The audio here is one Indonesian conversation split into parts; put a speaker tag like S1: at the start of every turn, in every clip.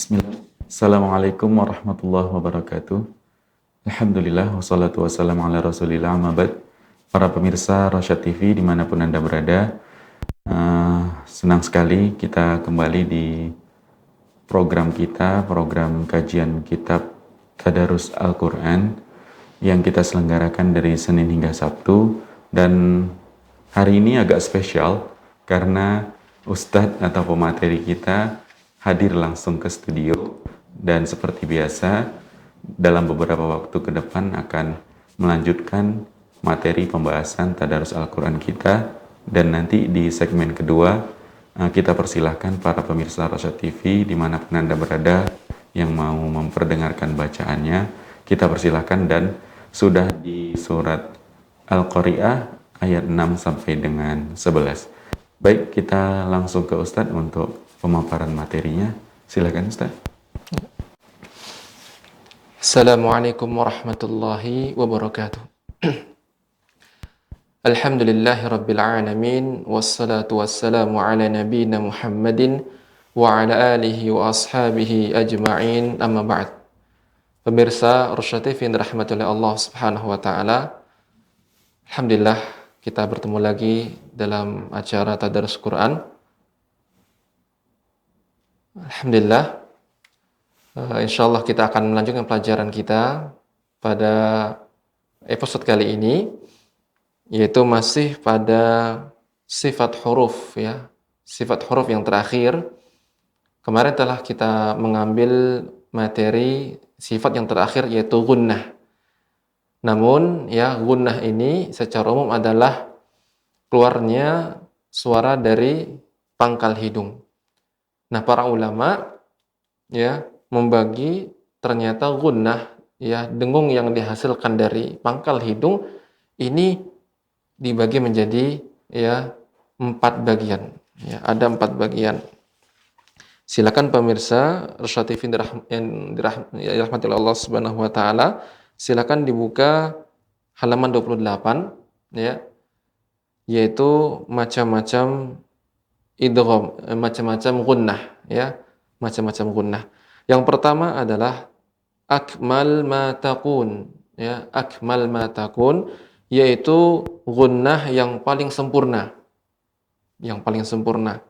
S1: Bismillah. Assalamualaikum warahmatullahi wabarakatuh. Alhamdulillah wassalatu wassalamu ala rasulillah amma ba'd. Para pemirsa Rosyad TV dimanapun Anda berada, senang sekali kita kembali di program kita, program kajian kitab Tadarus Al-Quran yang kita selenggarakan dari Senin hingga Sabtu. Dan hari ini agak spesial karena Ustadz atau pemateri kita hadir langsung ke studio, dan seperti biasa dalam beberapa waktu ke depan akan melanjutkan materi pembahasan Tadarus Al-Quran kita. Dan nanti di segmen kedua kita persilahkan para pemirsa Rosyad TV dimanapun Anda berada yang mau memperdengarkan bacaannya, kita persilahkan. Dan sudah di surat Al-Qari'ah ayat 6 sampai dengan 11. Baik, kita langsung ke Ustadz untuk pemaparan materinya. Silakan Ustaz.
S2: Assalamualaikum warahmatullahi wabarakatuh. Alhamdulillahi rabbil alamin, wassalatu wassalamu ala nabiyyina Muhammadin wa ala alihi wa ashabihi ajma'in, amma ba'd. Pemirsa Rosyad TV yang dirahmati oleh Allah Subhanahu wa taala, alhamdulillah kita bertemu lagi dalam acara Tadarus Quran. Alhamdulillah, insyaallah kita akan melanjutkan pelajaran kita pada episode kali ini, yaitu masih pada sifat huruf, ya, sifat huruf yang terakhir. Kemarin telah kita mengambil materi sifat yang terakhir, yaitu gunnah. Namun ya, gunnah ini secara umum adalah keluarnya suara dari pangkal hidung. Nah, para ulama ya membagi ternyata gunnah, ya, dengung yang dihasilkan dari pangkal hidung ini dibagi menjadi ya 4 bagian. Ya, ada 4 bagian. Silakan pemirsa Rosyad TV yang dirahmati oleh Allah Subhanahu wa taala, silakan dibuka halaman 28, ya, yaitu macam-macam idgham, macam-macam gunnah, ya, macam-macam gunnah. Yang pertama adalah akmal ma takun, ya, akmal ma takun, yaitu gunnah yang paling sempurna. Yang paling sempurna.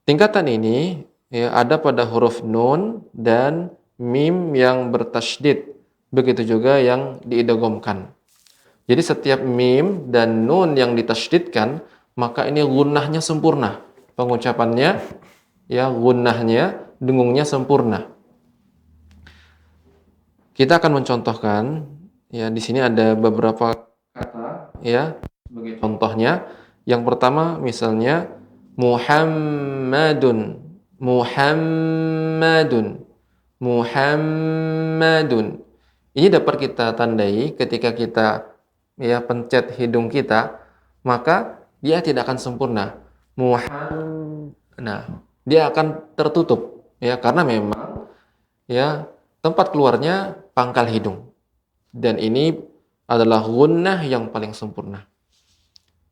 S2: Tingkatan ini ya ada pada huruf nun dan mim yang bertasydid, begitu juga yang diidghamkan. Jadi setiap mim dan nun yang ditasydidkan, maka ini gunnahnya sempurna. Pengucapannya ya, gunnahnya, dengungnya sempurna. Kita akan mencontohkan, ya, di sini ada beberapa kata, ya, sebagai contohnya. Yang pertama misalnya Muhammadun, Muhammadun, Muhammadun. Ini dapat kita tandai ketika kita ya pencet hidung kita, maka dia tidak akan sempurna. Nah, dia akan tertutup, ya, karena memang ya tempat keluarnya pangkal hidung. Dan ini adalah gunnah yang paling sempurna.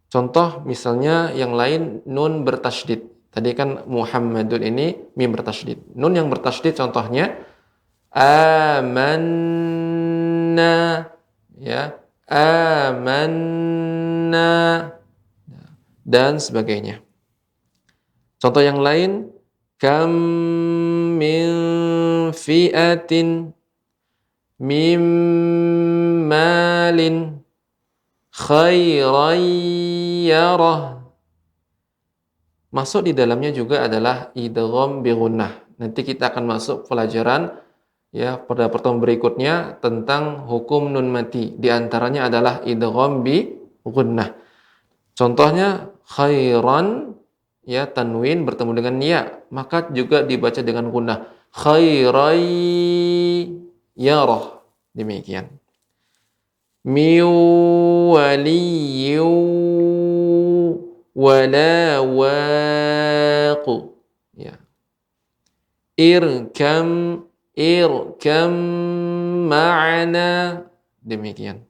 S2: Contoh misalnya yang lain, nun bertasydid. Tadi kan Muhammadun, ini mim bertasydid. Nun yang bertasydid contohnya amanna, ya, amanna, dan sebagainya. Contoh yang lain, kam min fi'atin mim malin khairan yarah. Masuk di dalamnya juga adalah idgham bi gunnah. Nanti kita akan masuk pelajaran ya pada pertemuan berikutnya tentang hukum nun mati. Di antaranya adalah idgham bi gunnah. Contohnya khairan, ya, tanwin bertemu dengan ya, maka juga dibaca dengan gunnah. Khairan yarah. Demikian. Min waliyyu wala waqu, ya. Irkam ma'ana. Demikian.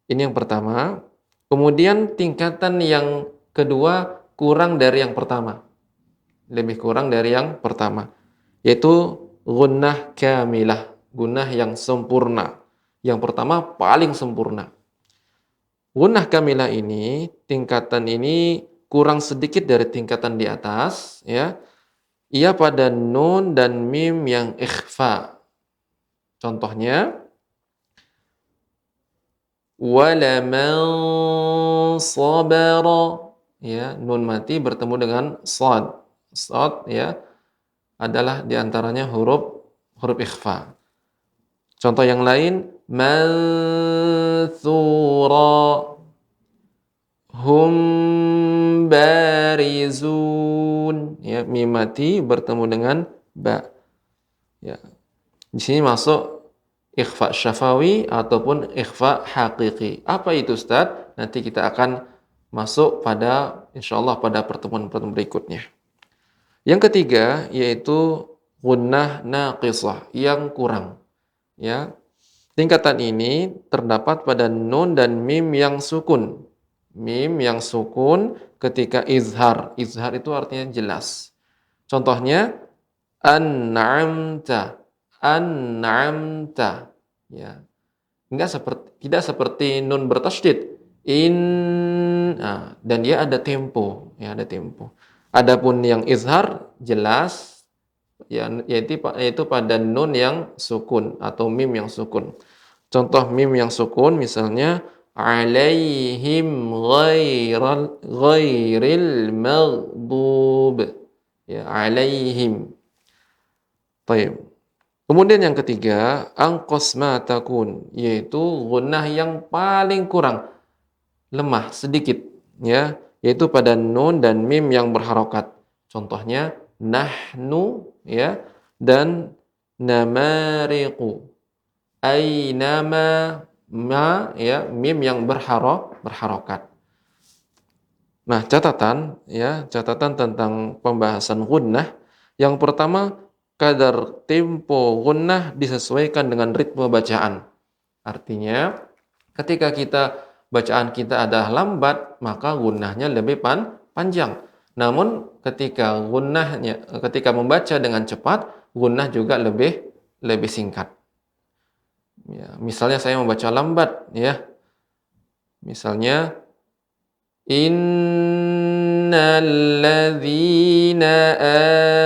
S2: Ini yang pertama. Kemudian tingkatan yang kedua kurang dari yang pertama. Lebih kurang dari yang pertama. yaitu gunnah kamilah, gunnah yang sempurna. Yang pertama paling sempurna. Gunnah kamilah ini, tingkatan ini kurang sedikit dari tingkatan di atas, ya. Ia pada nun dan mim yang ikhfa. Contohnya, walaman sabara, ya, nun mati bertemu dengan sad. Sad, ya, adalah diantaranya huruf ikhfa. Contoh yang lain, mansura, hum barizun, ya, mim mati bertemu dengan ba. Ya. Di sini masuk ikhfa syafawi ataupun ikhfa hakiki. Apa itu, Ustaz? Nanti kita akan masuk pada insyaallah pada pertemuan-pertemuan berikutnya. Yang ketiga yaitu gunnah naqisah, yang kurang. Ya. Tingkatan ini terdapat pada nun dan mim yang sukun. Mim yang sukun ketika izhar. Izhar itu artinya jelas. Contohnya an'amta, an'amta. Ya. Tidak seperti nun bertasydid. Dan dia ada tempo, ya, ada tempo. Adapun yang izhar jelas, ya, yaitu pada nun yang sukun atau mim yang sukun. Contoh mim yang sukun misalnya alaihim ghairil maghdub. Ya, alaihim. Baik. Kemudian yang ketiga, angqas ma takun, yaitu gunnah yang paling kurang, lemah sedikit, ya, yaitu pada nun dan mim yang berharokat. Contohnya nahnu, ya, dan namariqu. Ainama, ma, ya, mim yang berharokat. Nah, catatan tentang pembahasan gunnah. Yang pertama, kadar tempo gunnah disesuaikan dengan ritme bacaan. Artinya, ketika bacaan kita adalah lambat, maka gunnahnya lebih panjang. Namun ketika membaca dengan cepat, gunnah juga lebih singkat. Ya, misalnya saya membaca lambat, ya. Misalnya innalladzina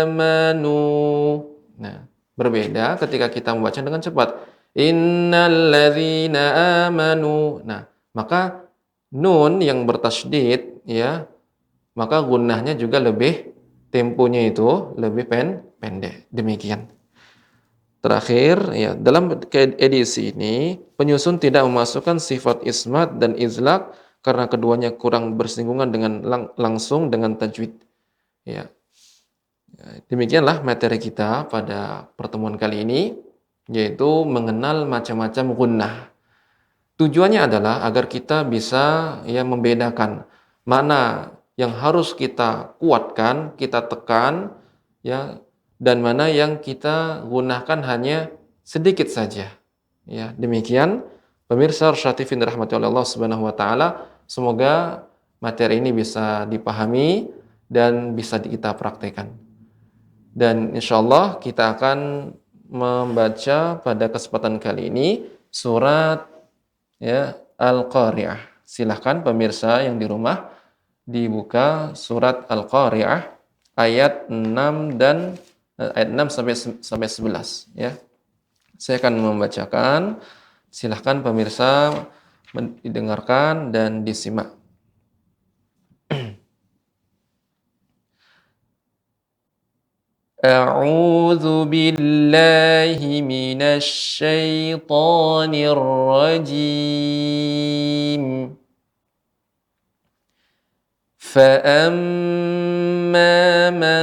S2: amanu. Nah, berbeda ketika kita membaca dengan cepat. Innalladzina amanu. Nah, maka nun yang bertasydid, ya, maka gunnahnya juga temponya itu lebih pendek. Demikian. Terakhir, ya, dalam edisi ini penyusun tidak memasukkan sifat ismat dan izlaq karena keduanya kurang bersinggungan dengan langsung dengan tajwid. Ya. Demikianlah materi kita pada pertemuan kali ini, yaitu mengenal macam-macam gunnah. Tujuannya adalah agar kita bisa, ya, membedakan mana yang harus kita kuatkan, kita tekan, ya, dan mana yang kita gunakan hanya sedikit saja. Ya, demikian pemirsa Rasyad TV dirahmati oleh Allah Subhanahu wa taala. Semoga materi ini bisa dipahami dan bisa kita praktekkan. Dan insyaallah kita akan membaca pada kesempatan kali ini surat, ya, Al-Qari'ah. Silahkan pemirsa yang di rumah dibuka surat Al-Qari'ah ayat 6 sampai 11, ya. Saya akan membacakan. Silahkan pemirsa didengarkan dan disimak. A'udzu billahi minasy syaithanir rajim. فأما من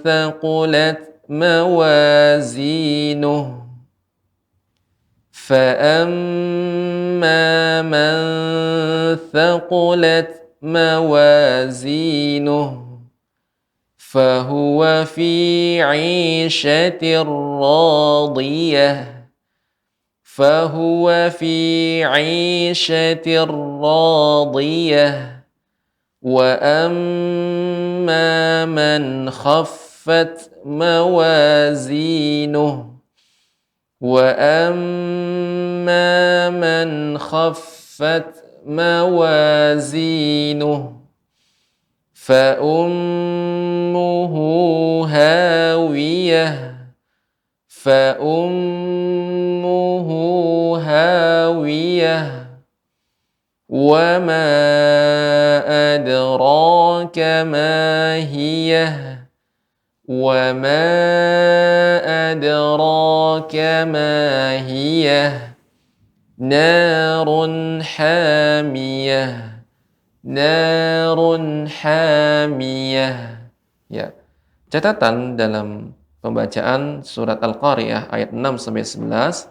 S2: ثقلت موازينه فهو في عيشة راضية وأما من خفت خفت موازينه وأما من خفت موازينه فأمه هاوية فأمه هاوية وما أدراك ما هي وما أدراك ما هي نار حامية نار حامية. Ya, catatan dalam pembacaan surat Al-Qariyah ayat 6 sampai 11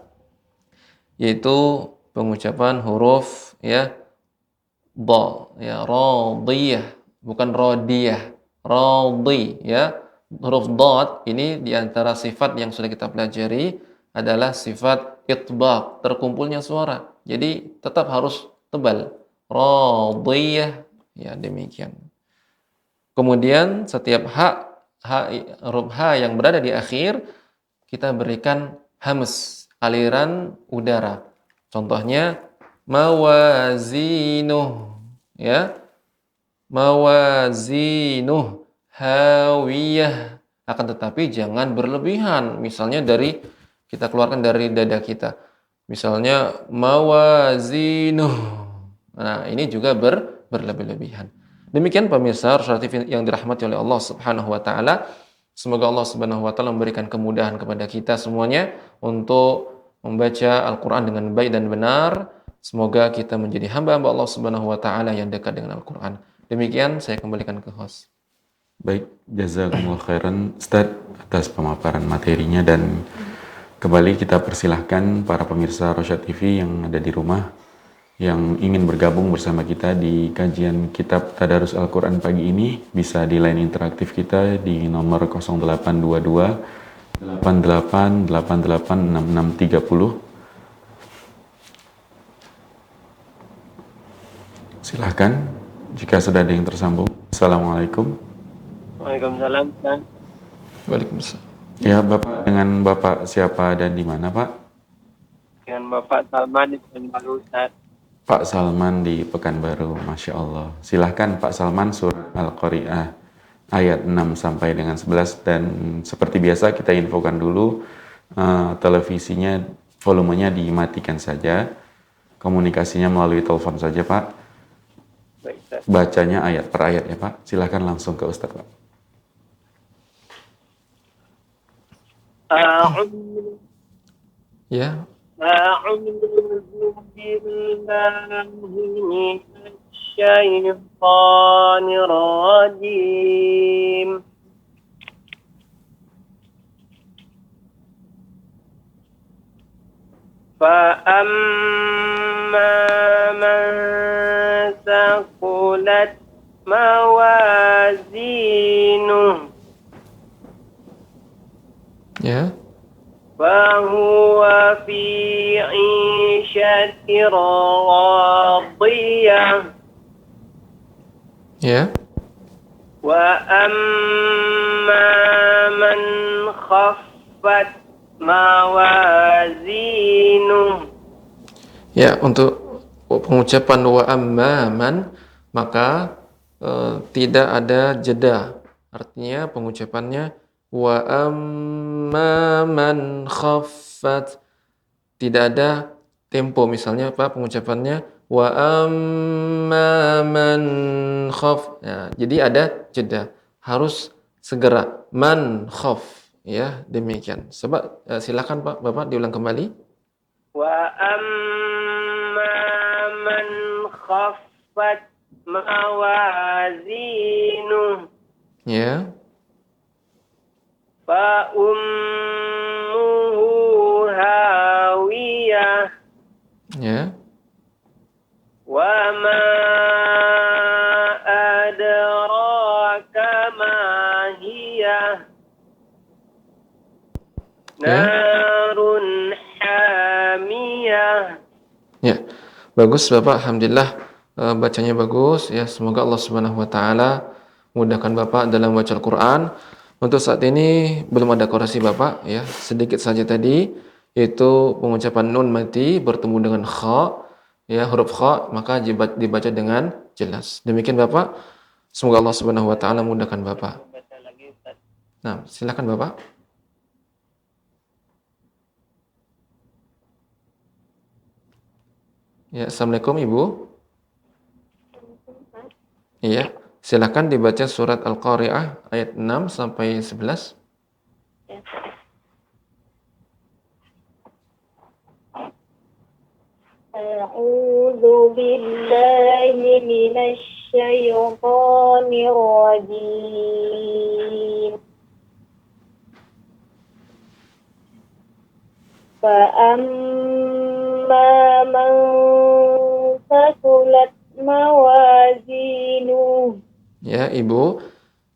S2: yaitu pengucapan huruf ya dha ya radiyah bukan radiyah radi ya. Huruf dad ini diantara sifat yang sudah kita pelajari adalah sifat itbaq, terkumpulnya suara. Jadi tetap harus tebal. Radiyah ya demikian. Kemudian setiap huruf ha yang berada di akhir kita berikan hams, aliran udara. Contohnya mawazinuh ya. Mawazinuh hawiyah, akan tetapi jangan berlebihan. Misalnya kita keluarkan dari dada kita. Misalnya mawazinuh. Nah, ini juga berlebih-lebihan. Demikian pemirsa Rosyad TV yang dirahmati oleh Allah Subhanahu wa taala. Semoga Allah Subhanahu wa taala memberikan kemudahan kepada kita semuanya untuk membaca Al-Qur'an dengan baik dan benar. Semoga kita menjadi hamba-hamba Allah Subhanahu wa taala yang dekat dengan Al-Qur'an. Demikian saya kembalikan ke host.
S1: Baik, jazakumullah khairan Ustaz atas pemaparan materinya, dan kembali kita persilahkan para pemirsa Rosyad TV yang ada di rumah yang ingin bergabung bersama kita di kajian kitab Tadarus Al-Quran pagi ini bisa di line interaktif kita di nomor 0822 8888 6630. Silahkan jika sudah ada yang tersambung. Assalamualaikum.
S3: Waalaikumsalam.
S2: Waalaikumsalam.
S1: Ya, Bapak dengan Bapak siapa dan di mana, Pak?
S3: Dengan Bapak Salman di Pekanbaru, Ustaz.
S1: Pak Salman di Pekanbaru, Masya Allah. Silahkan Pak Salman, surat Al-Qari'ah ayat 6 sampai dengan 11, dan seperti biasa kita infokan dulu televisinya, volumenya dimatikan saja, komunikasinya melalui telepon saja, Pak.
S3: Baik, Ustaz.
S1: Bacanya ayat per ayat ya, Pak. Silahkan langsung ke Ustaz, Pak.
S2: Ya.
S3: أعوذ بالله من الشيطان الرجيم فأما من ثقلت موازينه
S2: Ya.
S3: فهو في عيشة راضية
S2: Ya.
S3: وأما من خفت موازينه.
S2: Ya, untuk pengucapan wa amman maka tidak ada jeda. Artinya pengucapannya wa amma man khaffat, tidak ada tempo. Misalnya Pak pengucapannya wa amma man khaf. Ya, jadi ada jeda. Harus segera man khaf. Ya, demikian. Coba silakan Pak, Bapak diulang kembali.
S3: وأما من خفت موازينه
S2: Ya.
S3: فأمه هاوية
S2: Ya.
S3: وما أدراك ما هي نار حامية.
S2: Ya, bagus Bapak, alhamdulillah bacanya bagus ya. Semoga Allah Subhanahu wa taala mudahkan Bapak dalam baca Al-Qur'an. Untuk saat ini belum ada koreksi Bapak ya. Sedikit saja tadi yaitu pengucapan nun mati bertemu dengan kha ya, huruf kha maka dibaca dengan jelas. Demikian Bapak. Semoga Allah Subhanahu wa taala mudahkan Bapak.
S3: Baca lagi Ustaz.
S2: Nah, silakan Bapak. Ya, Assalamualaikum Ibu. Iya, silakan dibaca surat Al-Qari'ah ayat 6 sampai 11.
S4: A'udzu billahi minasy syaithanir rajim. Fa'amma man thaqulat mawazinuh.
S2: Ya, Ibu,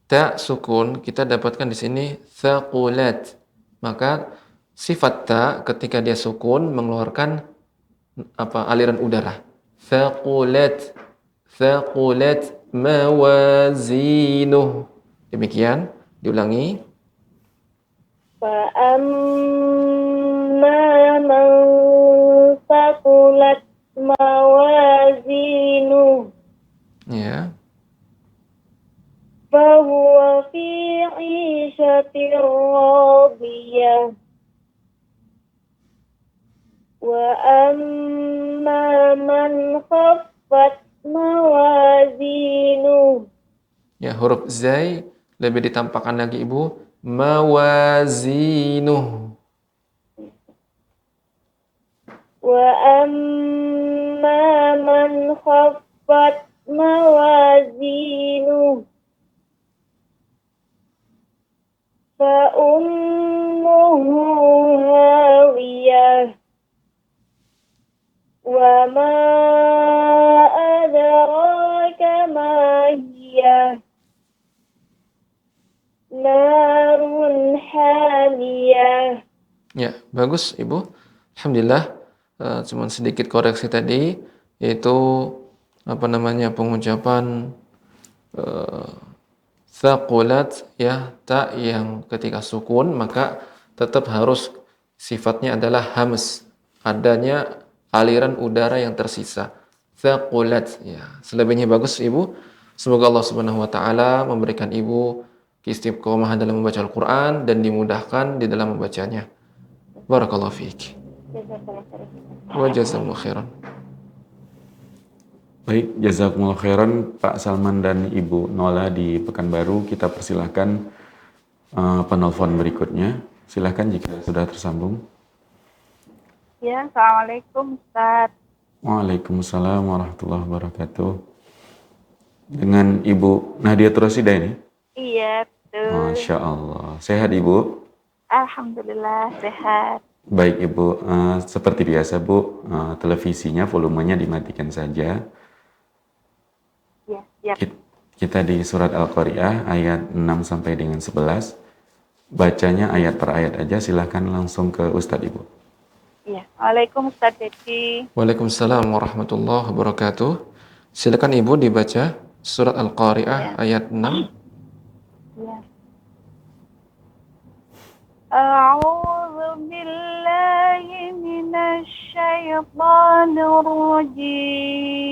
S2: ta sukun kita dapatkan di sini thaqulat. Maka sifat ta ketika dia sukun mengeluarkan aliran udara. Thaqulat, thaqulat mawazinuh. Demikian, diulangi.
S4: Fa'amma man thaqulat mawazinuh.
S2: Ya.
S4: Fahuwa fi 'ishatin radiyah. Wa amma man khaffat mawazinuh.
S2: Ya, huruf zai lebih ditampakkan lagi Ibu. Mawazinuh.
S4: Wa amma man khaffat mawazinuh. Fa ummuhu hawiyah. Wa ma adraka ma hiya. Narun hamiyah.
S2: Ya, bagus Ibu. Alhamdulillah. Cuman sedikit koreksi tadi yaitu pengucapan thaqulat ya, ta yang ketika sukun maka tetap harus sifatnya adalah hams, adanya aliran udara yang tersisa. Thaqulat ya. Selebihnya bagus Ibu. Semoga Allah Subhanahu wa taala memberikan Ibu keistiqomahan dalam membaca Al-Qur'an dan dimudahkan di dalam membacanya. Barakallahu fiik. Wa jazakumullahu khairan.
S1: Baik, jazakumullah khairan Pak Salman dan Ibu Nola di Pekanbaru. Kita persilahkan penelpon berikutnya. Silahkan jika sudah tersambung.
S5: Ya, Assalamualaikum Ustaz.
S1: Waalaikumsalam warahmatullahi wabarakatuh. Dengan Ibu Nadia Turasida ini?
S5: Iya, betul.
S1: Masya Allah. Sehat Ibu?
S5: Alhamdulillah, sehat.
S1: Baik Ibu, seperti biasa Bu, televisinya volumenya dimatikan saja.
S5: Ya, siap.
S1: Kita di surat Al-Qari'ah ayat 6 sampai dengan 11. Bacanya ayat per ayat aja, silahkan langsung ke Ustadz Ibu.
S5: Iya. Waalaikumsalam Ustaz Dedi.
S2: Waalaikumsalam warahmatullahi wabarakatuh. Silakan Ibu dibaca surat Al-Qari'ah ayat 6.
S5: Ya. A'udzu billahi minasy syaithanir rajim.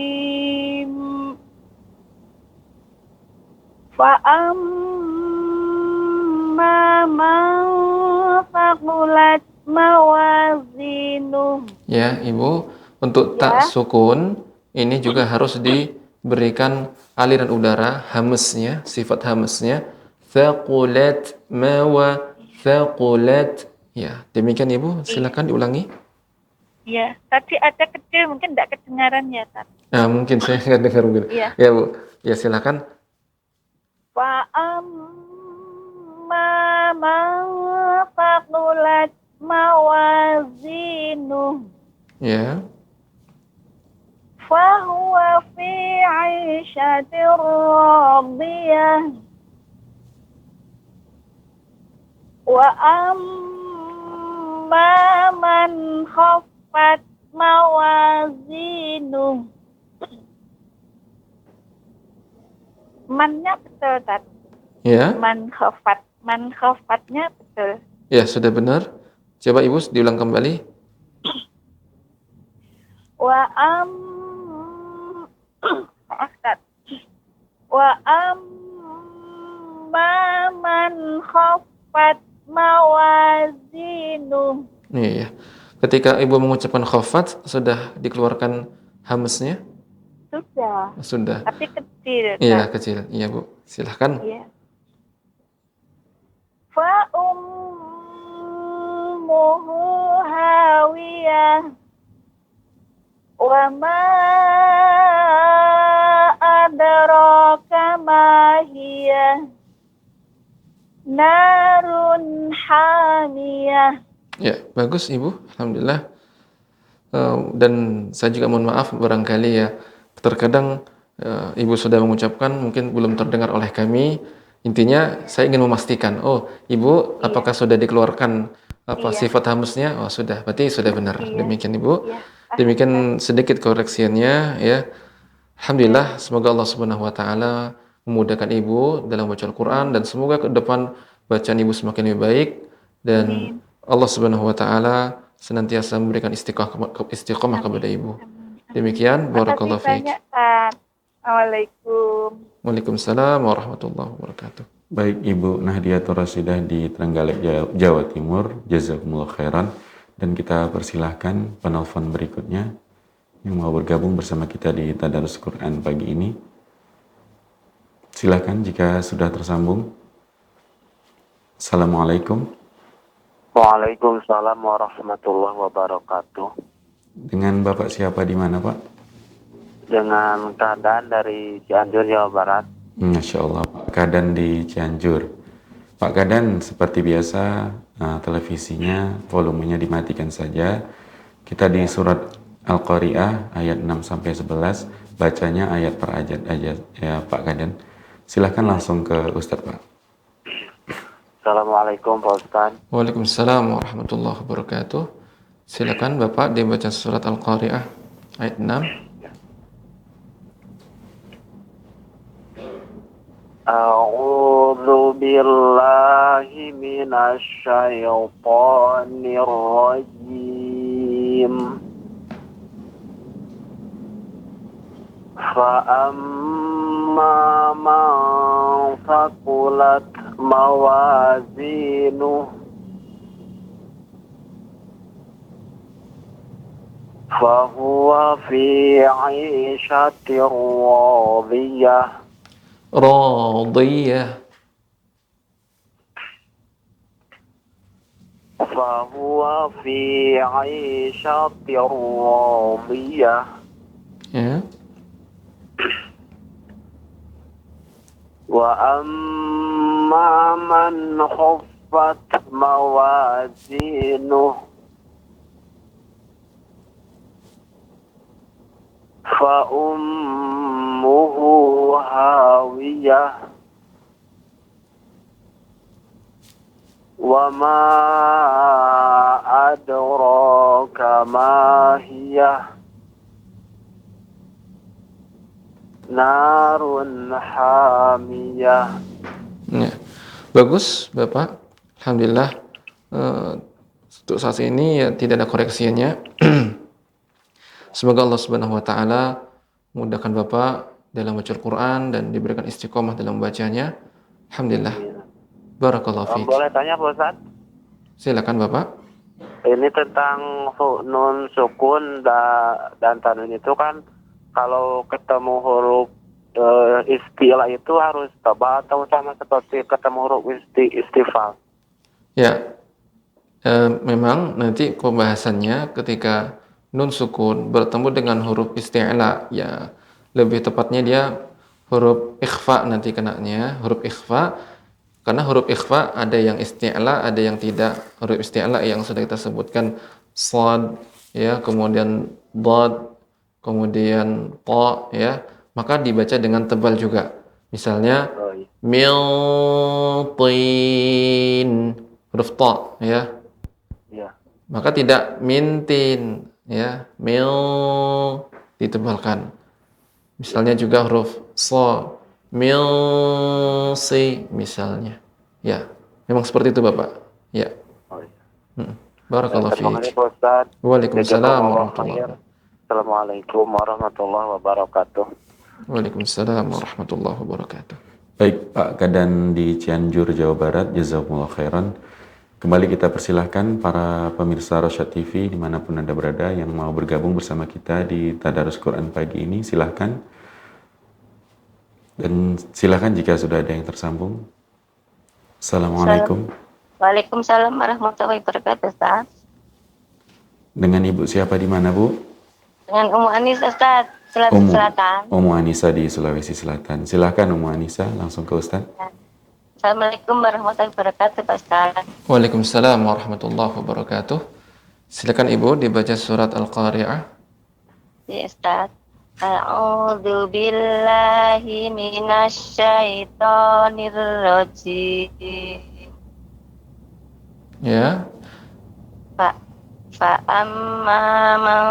S5: Fa'amma man thaqulat mawazinuh.
S2: Ya, Ibu, untuk tak sukun ini juga harus diberikan aliran udara hamsnya, sifat hamsnya. Thaqulat thaqulat. Ya, demikian Ibu, silakan diulangi.
S5: Ya, tadi ada kecil, mungkin tidak kedengaran ya, Tat.
S2: Nah, mungkin saya nggak dengar mungkin.
S5: Iya.
S2: Ya, Bu. Ya, silakan.
S5: Fa'amma man thaqulat mawazinuh.
S2: Ya.
S5: Fahuwa fi 'ishatin radiyah. Wa amma man khaffat mawazinuh. Mannya betul, Tat.
S2: Ya.
S5: Man khaffat. man khafatnya betul.
S2: Ya, sudah benar. Coba Ibu diulang kembali.
S5: Wa maaf, Ustaz. Wa man khafat mawazinu.
S2: Iya. Ketika Ibu mengucapkan khafat, sudah dikeluarkan hamznya?
S5: Sudah,
S2: Sudah.
S5: tapi kecil.
S2: Iya,
S5: Ustaz.
S2: kecil. Iya, Bu. Silahkan.
S5: Iya. Fa ummuhu hawiyah wa ma adraka ma hiya narun hamiyah.
S2: Ya, bagus Ibu. Alhamdulillah. Dan saya juga mohon maaf barangkali ya, terkadang Ibu sudah mengucapkan mungkin belum terdengar oleh kami. Intinya saya ingin memastikan, oh Ibu apakah sudah dikeluarkan sifat hamznya? Oh sudah, berarti sudah benar. Demikian Ibu.
S5: Iya.
S2: Demikian sedikit koreksiannya ya. Alhamdulillah, semoga Allah Subhanahu wa taala memudahkan Ibu dalam baca Al-Qur'an dan semoga ke depan bacaan Ibu semakin lebih baik dan Allah Subhanahu wa taala senantiasa memberikan istiqomah kepada Ibu. Demikian, barakallahu fiik.
S5: Makasih banyak, Ustaz. Assalamualaikum.
S2: Waalaikumsalam warahmatullahi wabarakatuh.
S1: Baik Ibu Nahdiatur Rasyidah di Trenggalek, Jawa Timur, jazakumullah khairan. Dan kita persilahkan penelpon berikutnya yang mau bergabung bersama kita di Tadarus Quran pagi ini. Silahkan jika sudah tersambung. Assalamualaikum.
S3: Waalaikumsalam warahmatullahi wabarakatuh.
S1: Dengan Bapak siapa di mana Pak?
S3: Dengan keadaan dari Cianjur, Jawa Barat.
S1: Masya Allah, Pak Kadan di Cianjur. Pak Kadan, seperti biasa, televisinya, volumenya dimatikan saja. Kita di surat Al-Qari'ah, ayat 6-11, bacanya ayat per ayat aja, ya Pak Kadan. Silahkan langsung ke Ustadz, Pak.
S3: Assalamualaikum Pak Ustaz.
S2: Waalaikumsalam warahmatullahi wabarakatuh. Silakan Bapak dibaca surat Al-Qari'ah ayat 6.
S3: A'udzu billahi minasy syaithanir rajim. Fa'amma man faqulat mawazinuh fahuwa fi 'ishatir radiyah.
S2: Radiyah.
S3: Fahuwa fi 'ishatir radiyah.
S2: Ya.
S3: Wa amma man khaffat mawazinuh fa ummuhu hawiyah wa ma adraka ma hiya narun hamiyah.
S2: Ya. Bagus Bapak. Alhamdulillah. Untuk saat ini ya, tidak ada koreksinya. Semoga Allah Subhanahu wa taala memudahkan Bapak dalam baca Al-Qur'an dan diberikan istiqomah dalam bacanya. Alhamdulillah. Barakallahu fiik.
S3: Boleh tanya Pak Ustaz?
S2: Silakan Bapak.
S3: Ini tentang nun sukun dan tanwin itu kan kalau ketemu huruf istilah itu harus tebal atau sama seperti ketemu huruf istifal?
S2: Ya, memang nanti pembahasannya ketika nun sukun bertemu dengan huruf isti'la, ya lebih tepatnya dia huruf ikhfa nanti kenanya, huruf ikhfa. Karena huruf ikhfa ada yang isti'la, ada yang tidak. Huruf isti'la yang sudah kita sebutkan shad, ya, kemudian dad, kemudian ta, ya, maka dibaca dengan tebal juga. Misalnya min tin, huruf ta, ya.
S3: Iya.
S2: Maka tidak mintin, ya, mil ditebalkan. Misalnya juga huruf so, mil si misalnya, ya. Memang seperti itu Bapak. Ya.
S3: Oh, iya.
S2: Barakallahu
S3: Terima kasih
S2: fiik.
S3: Pak Ustaz.
S2: Waalaikumsalam
S3: Jazakumullah
S2: warahmatullahi
S3: khair.
S2: wabarakatuh.
S3: Assalamualaikum warahmatullahi wabarakatuh.
S2: Waalaikumsalam warahmatullahi wabarakatuh.
S1: Baik, Pak Kadan di Cianjur, Jawa Barat, jazakumullah khairan. Kembali kita persilahkan para pemirsa Rosyad TV dimanapun Anda berada yang mau bergabung bersama kita di Tadarus Quran pagi ini, silahkan. Dan silahkan jika sudah ada yang tersambung. Assalamualaikum.
S6: Waalaikumsalam warahmatullahi wabarakatuh, Ustaz.
S1: Dengan Ibu siapa di mana, Bu?
S6: Dengan Ummu Anisa, Ustaz, Sulawesi Selatan.
S1: Ummu Anisa di Sulawesi Selatan. Silahkan Ummu Anisa, langsung ke Ustaz.
S6: Assalamualaikum warahmatullahi wabarakatuh, Pak Ustaz.
S2: Waalaikumsalam warahmatullahi wabarakatuh. Silakan Ibu dibaca surat Al-Qari'ah.
S6: Ya, Ustaz. A'udzu billahi minasyaitonir rajim.
S2: Ya.
S6: Fa amma man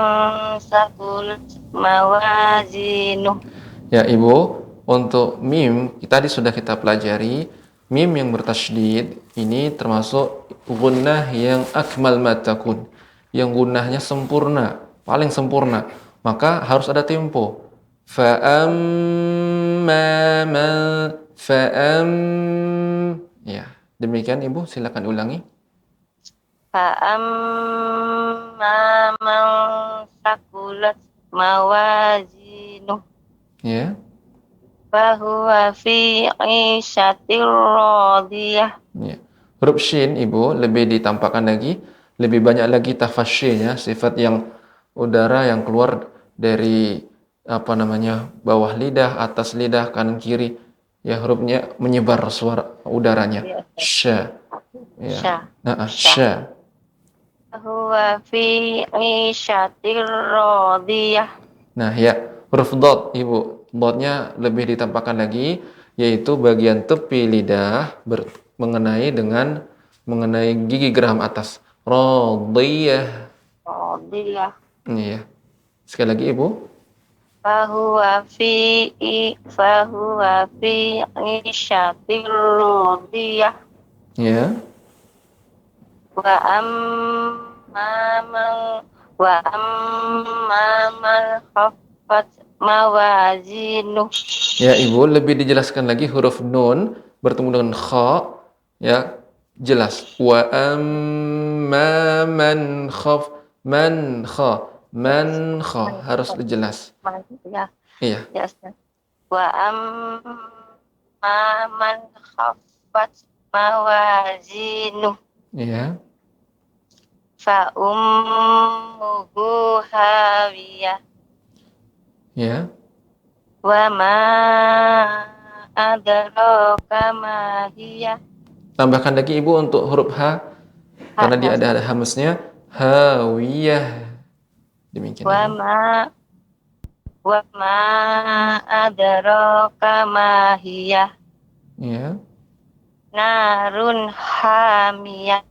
S6: saqulat mawazinuh.
S2: Ya Ibu, untuk mim tadi sudah kita pelajari. Mim yang bertasydid ini termasuk gunnah yang akmal ma takun, yang gunnahnya sempurna, paling sempurna. Maka harus ada tempo. Ya, demikian Ibu, silakan ulangi.
S6: Fa amma man saqulat mawazinuh.
S2: Ya.
S6: Fahuwa fi 'ishatir radiyah.
S2: Ya. Huruf shin Ibu lebih ditampakkan lagi, lebih banyak lagi tafashinnya, sifat yang udara yang keluar dari bawah lidah, atas lidah, kanan kiri. Ya, hurufnya menyebar suara udaranya. Sya. Ya. Sya.
S6: Fahuwa fi 'ishatir radiyah.
S2: Nah, ya, huruf dot Ibu. Dotnya lebih ditampakkan lagi, yaitu bagian tepi lidah mengenai gigi geraham atas. Radiyah.
S6: Radiyah.
S2: Iya. Sekali lagi Ibu.
S6: Fahuwa fi 'ishatir radiyah.
S2: Ya.
S6: Wa amma man khaffat mawazinuh.
S2: Ya Ibu, lebih dijelaskan lagi huruf nun bertemu dengan kha, ya, jelas. Wa amma man kha harus jelas.
S6: Ya.
S2: Iya.
S6: Ya, Ustaz. Wa amma man khaffat mawazinuh.
S2: Iya.
S6: Fa ummuhu hawiyah.
S2: Ya.
S6: Wa ma adraka ma hiya.
S2: Tambahkan lagi Ibu untuk huruf H karena dia ada hamznya, hawiyah. Demikian.
S6: Wa ma adraka ma hiya.
S2: Ya.
S6: Narun hamiyah.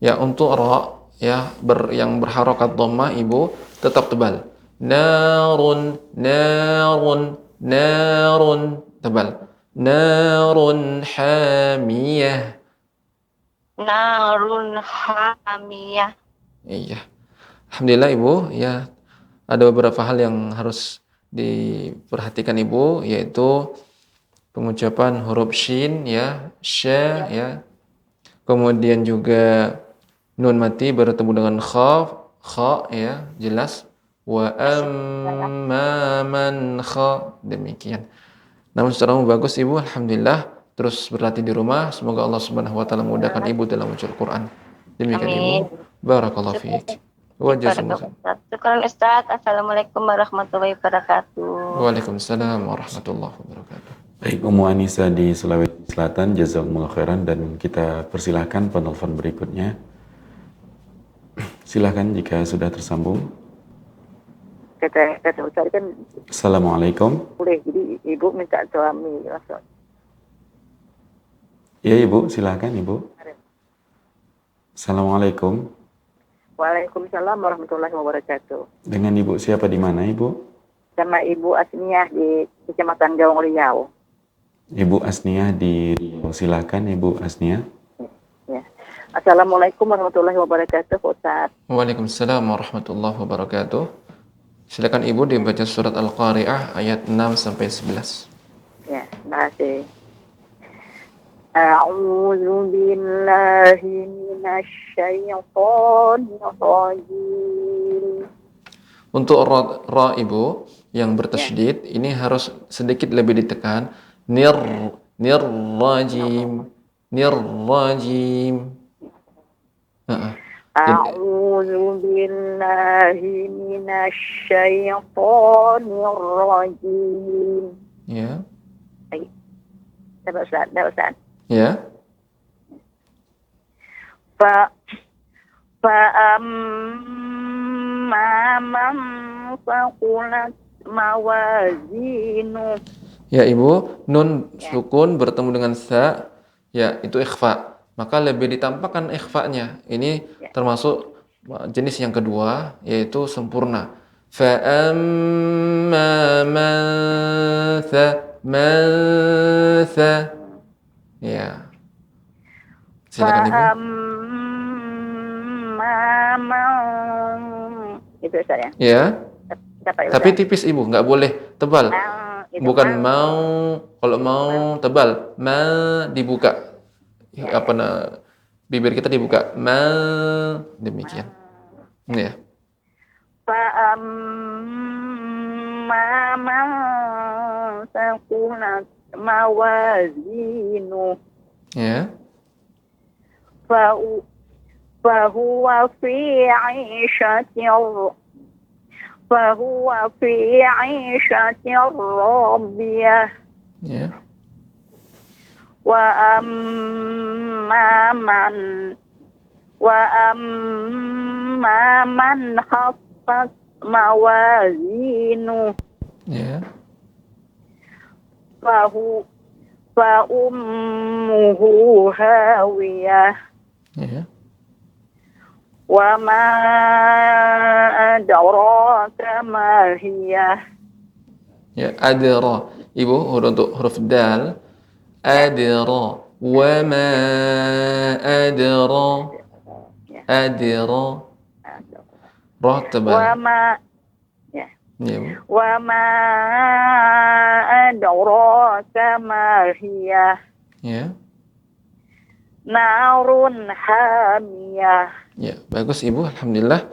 S2: Ya, untuk ra ya yang berharokat dhammah Ibu tetap tebal. Narun tebal. Narun hamiyah.
S6: Narun hamiyah.
S2: Iya. Alhamdulillah Ibu, ya ada beberapa hal yang harus diperhatikan Ibu, yaitu pengucapan huruf shin ya, sya ya. Kemudian juga nun mati bertemu dengan kha ya, jelas. Wa amma man kha, demikian. Namun secara umum bagus Ibu, alhamdulillah. Terus berlatih di rumah, semoga Allah Subhanahu wa taala memudahkan Ibu dalam membaca Al-Qur'an. Demikian Ibu. Barakallahu fiik. Wa jazakumullah.
S6: Syukran Ustaz. Assalamualaikum warahmatullahi wabarakatuh.
S2: Waalaikumsalam warahmatullahi wabarakatuh.
S1: Baik, Ummu Anisa di Sulawesi Selatan, jazakumullah khairan, dan kita persilahkan penelpon berikutnya. Silahkan jika sudah tersambung.
S7: Kata Ustaz kan
S1: Assalamualaikum.
S7: boleh, jadi ibu minta suami masuk.
S1: Ya Ibu, silahkan Ibu. Assalamualaikum.
S7: Waalaikumsalam warahmatullahi wabarakatuh.
S1: Dengan Ibu siapa di mana Ibu?
S7: Sama Ibu Asniah di Kecamatan Gawang Riau.
S1: Ibu Asniah di Riau, silahkan Ibu Asniah.
S7: Assalamualaikum warahmatullahi wabarakatuh, Pak Ustaz.
S2: Waalaikumsalam warahmatullahi wabarakatuh. Silakan Ibu dibaca surat Al-Qari'ah ayat 6 sampai 11.
S7: Ya, terima kasih. A'udzu billahi minasyaitonir rajim.
S2: Untuk ra Ibu yang bertasydid ini harus sedikit lebih ditekan. Nir rajim. Heeh.
S7: A'udzu billahi minasyaitonir rajim.
S2: Ya.
S7: Dapat Ustaz.
S2: Ya.
S7: Amma man faqulat mawazinu.
S2: Ya Ibu, nun sukun bertemu dengan sa, ya itu ikhfa. Maka lebih ditampakkan ikhfanya. Ini termasuk jenis yang kedua, yaitu sempurna. Fa'amma man tha. Ya. Silakan Ibu.
S7: Itu Ustaz ya.
S2: Ya.
S7: Dapat,
S2: Tapi
S7: Ustaz.
S2: tipis Ibu, nggak boleh tebal.
S7: Itu
S2: Bukan mau, kalau mau tebal, dibuka. Bibir kita dibuka. Demikian. Ya.
S7: Fa'amma man saqulat mawazinu.
S2: Ya.
S7: Fahuwa fi 'ishatin radiyah.
S2: Ya.
S7: Wa amma man khaffat mawazinu.
S2: Ya.
S7: Fa ummuhu hawiyah.
S2: Ya.
S7: Wa ma adraka ma hiya.
S2: Ya, adra. Ibu, untuk huruf dal. Adra. Wa ma adra. Adra. Ra tebal.
S7: Wa ma
S2: Ya, Bu.
S7: wa ma adraka ma hiya.
S2: Ya.
S7: Narun hamiyah.
S2: Ya, bagus Ibu. Alhamdulillah.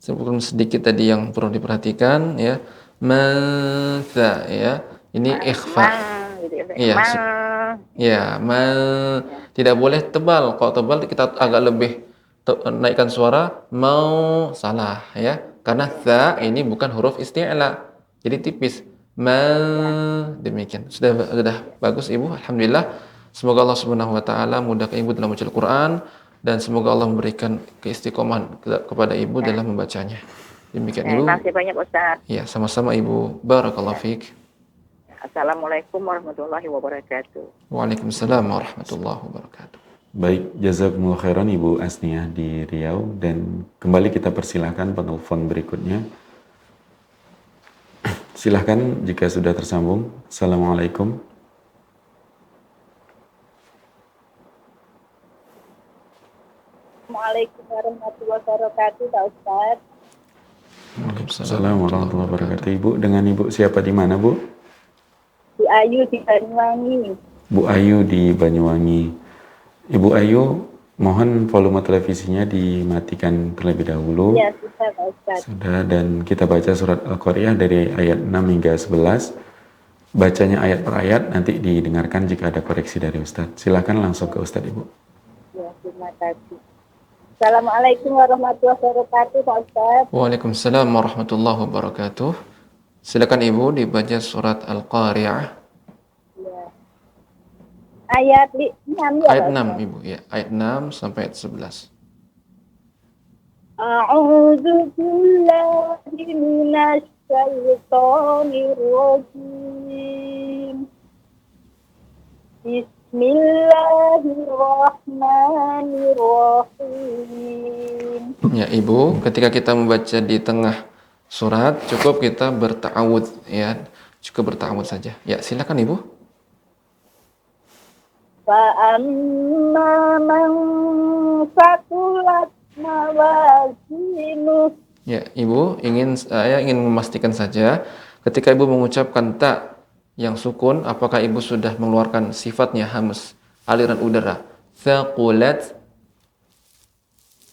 S2: Sebelum sedikit tadi yang perlu diperhatikan ya. Mantha ya. Ini ikhfa. Iya. Ya, tidak boleh tebal. Kalau tebal kita agak lebih naikkan suara, mau salah ya. Karena tha ini bukan huruf isti'la. Jadi tipis. Demikian. Sudah bagus Ibu. Alhamdulillah. Semoga Allah Subhanahu wa taala mudahkan Ibu dalam membaca Al-Qur'an dan semoga Allah memberikan keistiqomahan kepada Ibu dalam membacanya. Demikian Ibu.
S7: Terima kasih banyak Ustaz.
S2: Ya, sama-sama Ibu. Barakallahu fiik.
S7: Assalamualaikum warahmatullahi wabarakatuh.
S2: Waalaikumsalam warahmatullahi wabarakatuh.
S1: Baik, jazakumullah khairan Ibu Asniah di Riau, dan kembali kita persilahkan penelpon berikutnya. Silahkan jika sudah tersambung. Assalamualaikum.
S4: Assalamualaikum warahmatullahi wabarakatuh, Pak Ustaz.
S1: Assalamualaikum warahmatullahi wabarakatuh. Ibu, dengan Ibu siapa di mana, Bu?
S4: Bu Ayu di Banyuwangi.
S1: Bu Ayu di Banyuwangi. Ibu Ayu, mohon volume televisinya dimatikan terlebih dahulu.
S4: Ya, sudah Pak Ustaz.
S1: Sudah, dan kita baca surat Al-Qari'ah dari ayat 6 hingga 11. Bacanya ayat per ayat, nanti didengarkan jika ada koreksi dari Ustadz. Silakan langsung ke Ustadz Ibu.
S4: Ya, terima kasih. Assalamualaikum warahmatullahi wabarakatuh, Pak Ustaz.
S2: Waalaikumsalam warahmatullahi wabarakatuh. Silakan Ibu dibaca surat Al-Qari'ah.
S4: Ya. Ayat 6 ya,
S2: Ayat
S4: Pak
S2: 6
S4: Ustaz?
S2: Ibu ya. Ayat 6 sampai ayat 11.
S4: A'udzu billahi minasy syaithanir rajim. Bismillahirrahmanirrahim.
S2: Ya Ibu, ketika kita membaca di tengah surat, cukup kita berta'awudz ya. Cukup berta'awudz saja. Ya, silakan Ibu.
S4: فأما من ثقلت موازينه.
S2: Ya, Ibu saya ingin memastikan saja ketika Ibu mengucapkan ta yang sukun, apakah Ibu sudah mengeluarkan sifatnya hams, aliran udara? Thaqulat.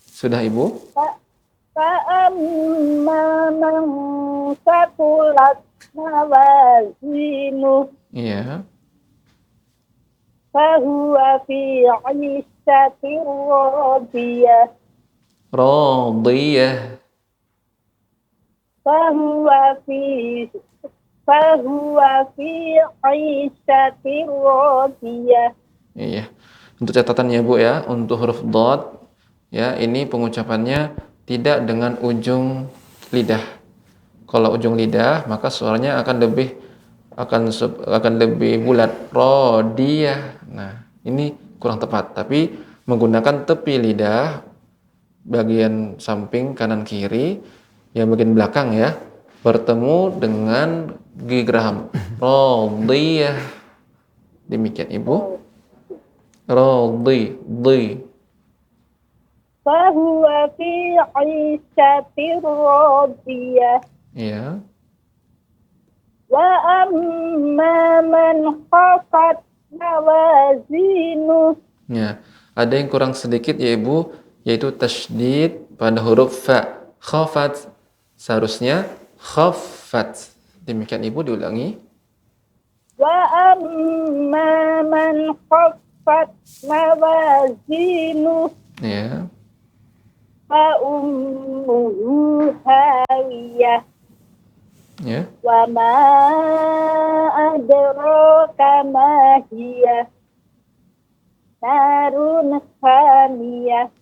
S2: Sudah Ibu?
S4: فأما من ثقلت موازينه
S2: Iya.
S4: فهو في عيشة راضية
S2: Radiyah.
S4: فهو في فهو في عيشة راضية.
S2: Iya. Untuk catatannya Bu ya, untuk huruf dot ya, ini pengucapannya tidak dengan ujung lidah. Kalau ujung lidah maka suaranya akan lebih bulat. Radiyah. Nah, ini kurang tepat, tapi menggunakan tepi lidah bagian samping kanan kiri yang bagian belakang ya, bertemu dengan gigi geraham. Radiyah. Demikian Ibu. Di.
S4: فهو في عيشة راضية
S2: Ya.
S4: وأما من خفت موازينه.
S2: Ya. Ada yang kurang sedikit ya Ibu, yaitu tasydid pada huruf fa. Khafat. Seharusnya khaffat. Demikian Ibu, diulangi.
S4: وأما من خفت موازينه
S2: Ya.
S4: فأمه هاوية
S2: Ya.
S4: وما أدراك ما هي نار حامية.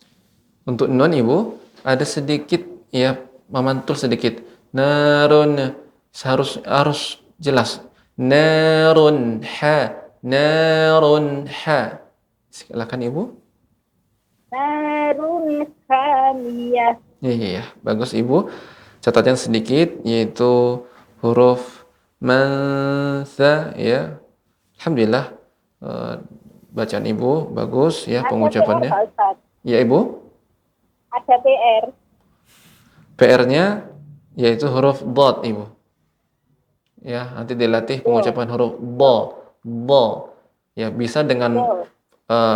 S2: Untuk nun Ibu, ada sedikit ya, memantul sedikit. Narun harus jelas. Narun ha. Silakan Ibu.
S4: نار حامية.
S2: Iya, bagus Ibu. Catatan sedikit yaitu huruf mansa ya. Alhamdulillah bacaan Ibu bagus ya, pengucapannya.
S4: Ada PR, Pak Ustadz.
S2: Ya Ibu.
S4: Ada PR.
S2: PR-nya yaitu huruf dot Ibu. Ya, nanti dilatih pengucapan huruf bo. Ya, bisa dengan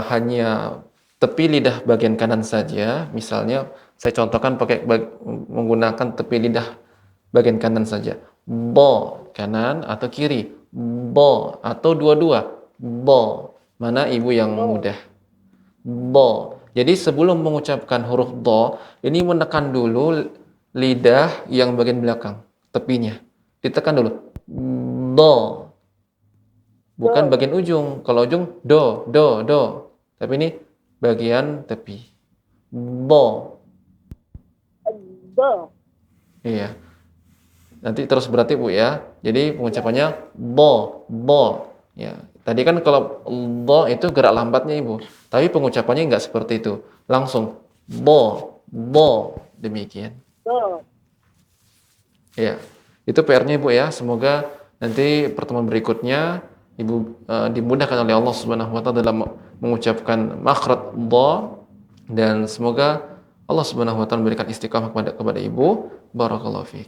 S2: hanya tepi lidah bagian kanan saja. Misalnya saya contohkan menggunakan tepi lidah bagian kanan saja. Bo kanan atau kiri. Bo atau dua-dua. Bo. Mana Ibu yang mudah? Bo. Jadi sebelum mengucapkan huruf do, ini menekan dulu lidah yang bagian belakang, tepinya. Ditekan dulu. Do. Bukan bagian ujung. Kalau ujung do. Tapi ini bagian tepi. Bo.
S4: Bo.
S2: Iya. Nanti terus berarti Bu ya. Jadi pengucapannya bo. Ya. Tadi kan kalau bo itu gerak lambatnya Ibu. Tapi pengucapannya nggak seperti itu. Langsung bo. Demikian.
S4: Bo.
S2: Ya. Itu PR-nya Ibu ya. Semoga nanti pertemuan berikutnya Ibu dimudahkan oleh Allah Subhanahu wa taala dalam mengucapkan makhraj dha, dan semoga Allah Subhanahu wa taala memberikan istiqamah kepada Ibu. Barakallahu fiik.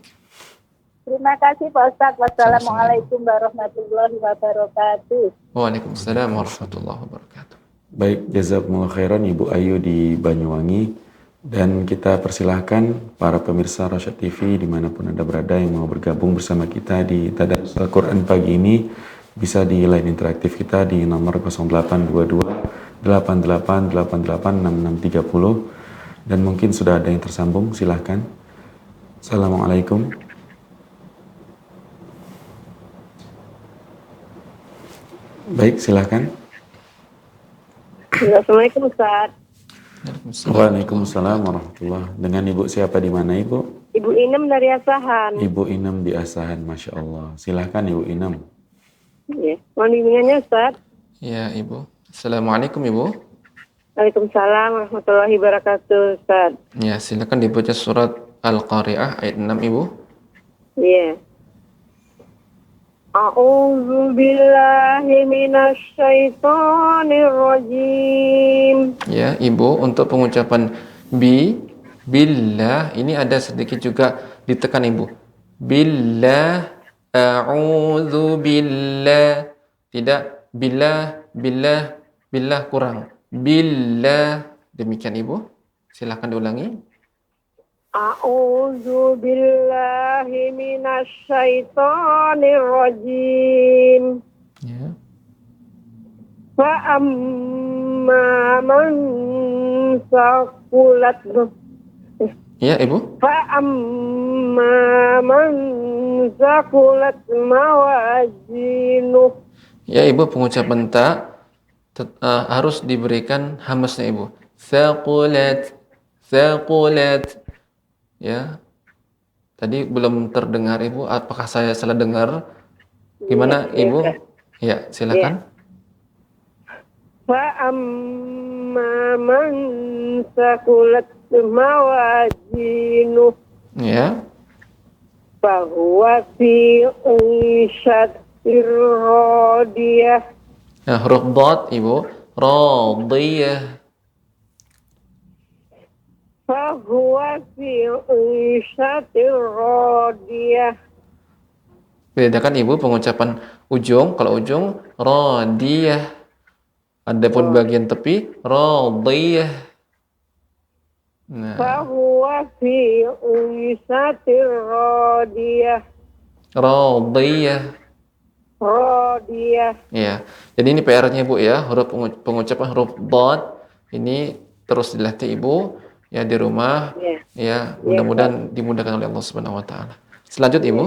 S4: Terima kasih Pak Ustadz. Wassalamualaikum warahmatullahi wabarakatuh.
S2: Waalaikumsalam warahmatullahi wabarakatuh.
S1: Baik, jazakumullah khairan Ibu Ayu di Banyuwangi. Dan kita persilahkan para pemirsa Rasyad TV dimanapun Anda berada yang mau bergabung bersama kita di Tadarus Al-Quran pagi ini, bisa di line interaktif kita di nomor 0822 88886630. Dan mungkin sudah ada yang tersambung, silahkan. Assalamualaikum. Baik, silahkan.
S4: Assalamualaikum Ustaz.
S1: Waalaikumsalam warahmatullahi. Dengan Ibu siapa di mana Ibu?
S4: Ibu Inem dari Asahan.
S1: Ibu Inem di Asahan, Masya Allah. Silahkan Ibu Inem.
S4: Ya, mohon bimbingannya Ustaz.
S2: Ya Ibu. Assalamualaikum Ibu.
S4: Waalaikumsalam warahmatullahi wabarakatuh Ustaz.
S2: Ya, silakan dibaca surat Al-Qari'ah ayat 6 Ibu.
S4: Iya. A'udzu billahi minasy syaithanir rajim.
S2: Ya, Ibu, untuk pengucapan billah ini ada sedikit juga ditekan Ibu. Billah, a'udzu billah. Tidak billah kurang. Billah. Demikian Ibu. Silahkan diulangi.
S4: A'udzu billahi minasy syaithanir rajim.
S2: Ya.
S4: Fa amma man saqulat
S2: Ya, Ibu.
S4: fa amma man saqulat mawazinu.
S2: Ya, Ibu, pengucapan harus diberikan hamasnya Ibu. Thaqulat. Ya. Tadi belum terdengar Ibu, apakah saya salah dengar? Gimana Ibu? Ya, silakan.
S4: Fa amma man saqulat mawazinu.
S2: Ya.
S4: Fa huwa fi 'ishatir radiyah.
S2: Nah, huruf dad Ibu, radiyah.
S4: Fa huwa fi 'ishatir radiyah.
S2: Bedakan Ibu pengucapan ujung. Kalau ujung radiyah. Adapun bagian tepi radiyah. Nah,
S4: Fa huwa fi 'ishatir radiyah.
S2: radiyah.
S4: Radiyah.
S2: Ya. Jadi ini PR-nya Ibu ya, huruf pengucapan huruf dad ini terus dilatih Ibu ya di rumah. Ya, mudah-mudahan dimudahkan oleh Allah Subhanahu wa taala. Selanjutnya Ibu.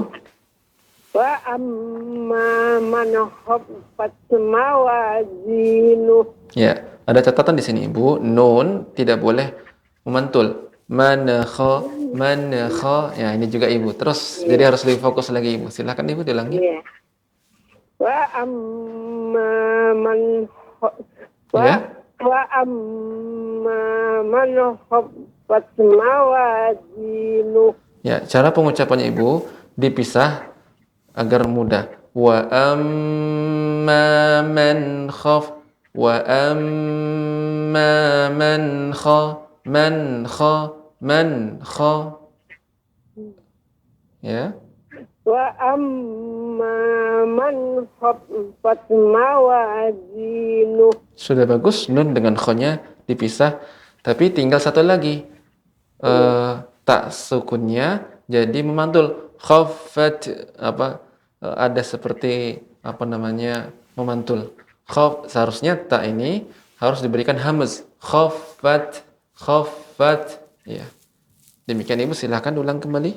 S4: Wa amma man khaffat mawazinu.
S2: Ya, ada catatan di sini Ibu, nun tidak boleh memantul. Manakha. Ya, ini juga Ibu. Terus jadi harus lebih fokus lagi Ibu. Silakan Ibu diulangi.
S4: Wa amma man wa amma man khaffat mawazinu.
S2: Ya, cara pengucapannya Ibu dipisah agar mudah. Wa amma man khaf. Wa amma man kha. Ya.
S4: Wa amma man khaffat mawazinu.
S2: Sudah bagus, nun dengan kho-nya dipisah. Tapi tinggal satu lagi. Tak sukunnya jadi memantul. Khaffat ada seperti memantul. Khaf seharusnya tak ini harus diberikan hamz. Khaffat. Ya. Demikian Ibu, silakan ulang kembali.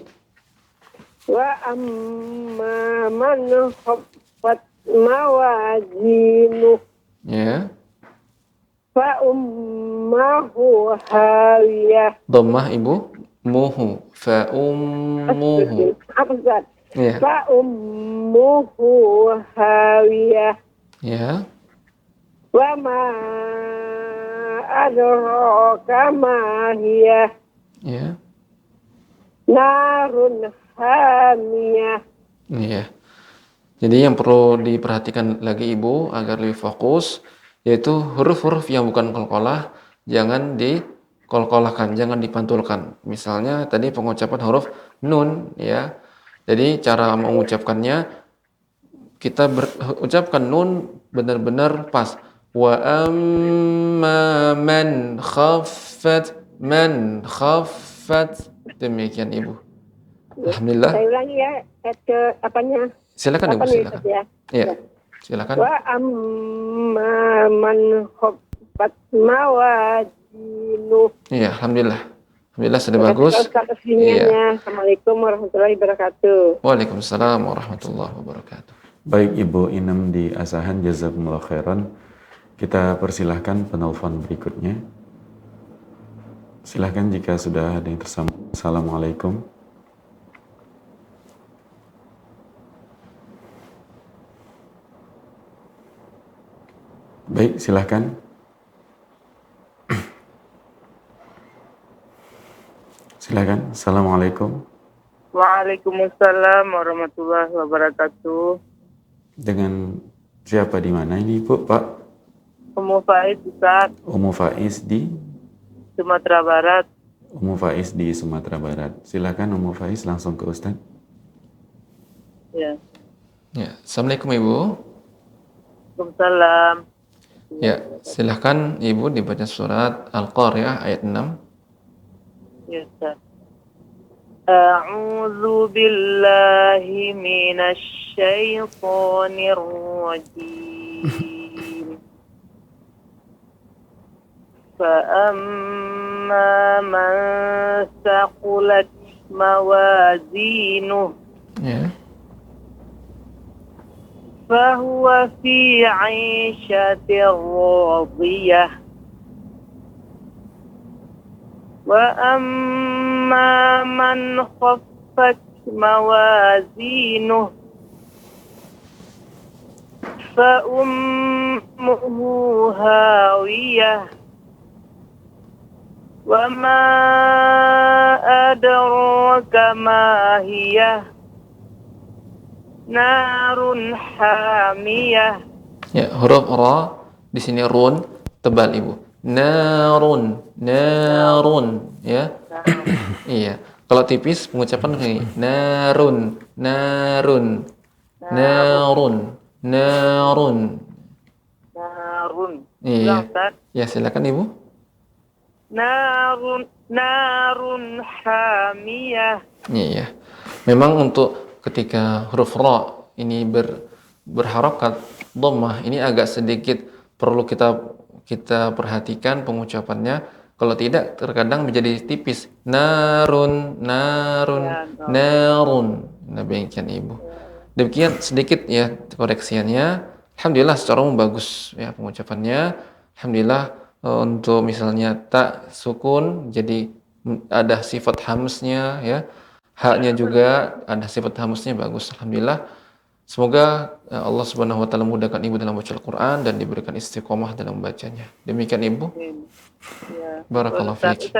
S4: Wa amma man khaffat mawazinu.
S2: Ya.
S4: Fa ummuhu hawiyah.
S2: Dhammah Ibu. Muhu. Fa ummuhu.
S4: Apa Ustaz?
S2: Ya.
S4: Fa ummuhu hawiyah.
S2: Ya.
S4: Wa ma adraka ma hiya.
S2: Ya.
S4: Narun hamiyah.
S2: Iya. Jadi yang perlu diperhatikan lagi Ibu agar lebih fokus yaitu huruf-huruf yang bukan qalqalah jangan dikolkolahkan, jangan dipantulkan. Misalnya tadi pengucapan huruf nun ya. Jadi cara mengucapkannya kita ucapkan nun benar-benar pas. Wa amma man khaffat demikian Ibu. Alhamdulillah.
S4: Saya ulangi ya ke apanya?
S2: Silakan Ibu, silakan.
S4: Ya.
S2: Iya. Silakan.
S4: Wa amma man khaffat mawazinu.
S2: Iya, alhamdulillah. Alhamdulillah sudah bagus.
S4: Iya. Assalamualaikum warahmatullahi wabarakatuh.
S2: Waalaikumsalam warahmatullahi wabarakatuh.
S1: Baik Ibu Inem di Asahan, jazakumullah khairan. Kita persilahkan penelpon berikutnya. Silahkan jika sudah ada yang tersambung. Assalamualaikum. Baik, silahkan. Silahkan. Assalamualaikum.
S8: Waalaikumsalam warahmatullahi wabarakatuh.
S1: Dengan siapa di mana ini Ibu, Pak?
S7: Ummu Faiz Ustaz,
S1: Ummu Faiz di
S7: Sumatera Barat.
S1: Ummu Faiz di Sumatera Barat. Silakan Ummu Faiz langsung ke Ustaz.
S7: Ya.
S2: Ya, Assalamualaikum Ibu.
S7: Waalaikumsalam.
S2: Ya, silahkan Ibu dibaca surat Al-Qari'ah ayat 6.
S7: Ya Ustaz. A'udzu billahi minasy syaithanir rajim. فأما من ثقلت موازينه
S2: Ya.
S7: فهو في عيشة راضية وأما من خفت موازينه فأمه هاوية وما أدراك ما هي نار حامية.
S2: Ya, huruf ra di sini run tebal Ibu. Narun, narun, ya. Iya. Kalau tipis pengucapan begini. Narun, narun, narun, narun.
S7: Narun.
S2: Iya.
S7: Ustaz.
S2: Ya, silakan Ibu.
S7: Narun hamiyah.
S2: Iya. Memang untuk ketika huruf ra ini berharokat dhammah ini agak sedikit perlu kita perhatikan pengucapannya. Kalau tidak terkadang menjadi tipis. Narun, narun, narun. Nah, demikian Ibu. Demikian sedikit ya koreksiannya. Alhamdulillah secara umum bagus ya pengucapannya. Alhamdulillah untuk misalnya tak sukun jadi ada sifat hamsnya ya. Haknya juga ada sifat hamsnya bagus. Alhamdulillah. Semoga Allah Subhanahu wa taala mudahkan Ibu dalam baca Al-Qur'an dan diberikan istiqomah dalam membacanya. Demikian Ibu.
S7: Ya.
S2: Barakallahu fiik.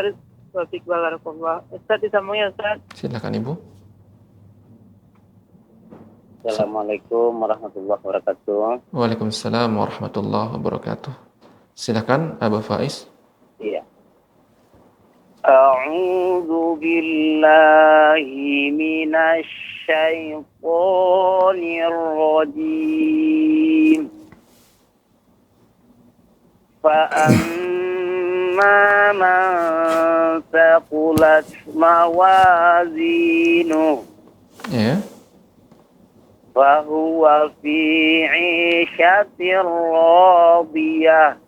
S7: Ustaz disambung ya Ustaz.
S2: Silakan Ibu.
S3: Assalamualaikum warahmatullahi wabarakatuh.
S2: Waalaikumsalam warahmatullahi wabarakatuh. Silakan Abu Faiz.
S3: Iya. A'udzu billahi minasy syaithanir rajim. Fa'amma man thaqulat mawazinuhu
S2: Ya.
S3: fahuwa fi 'ishatir radiyah.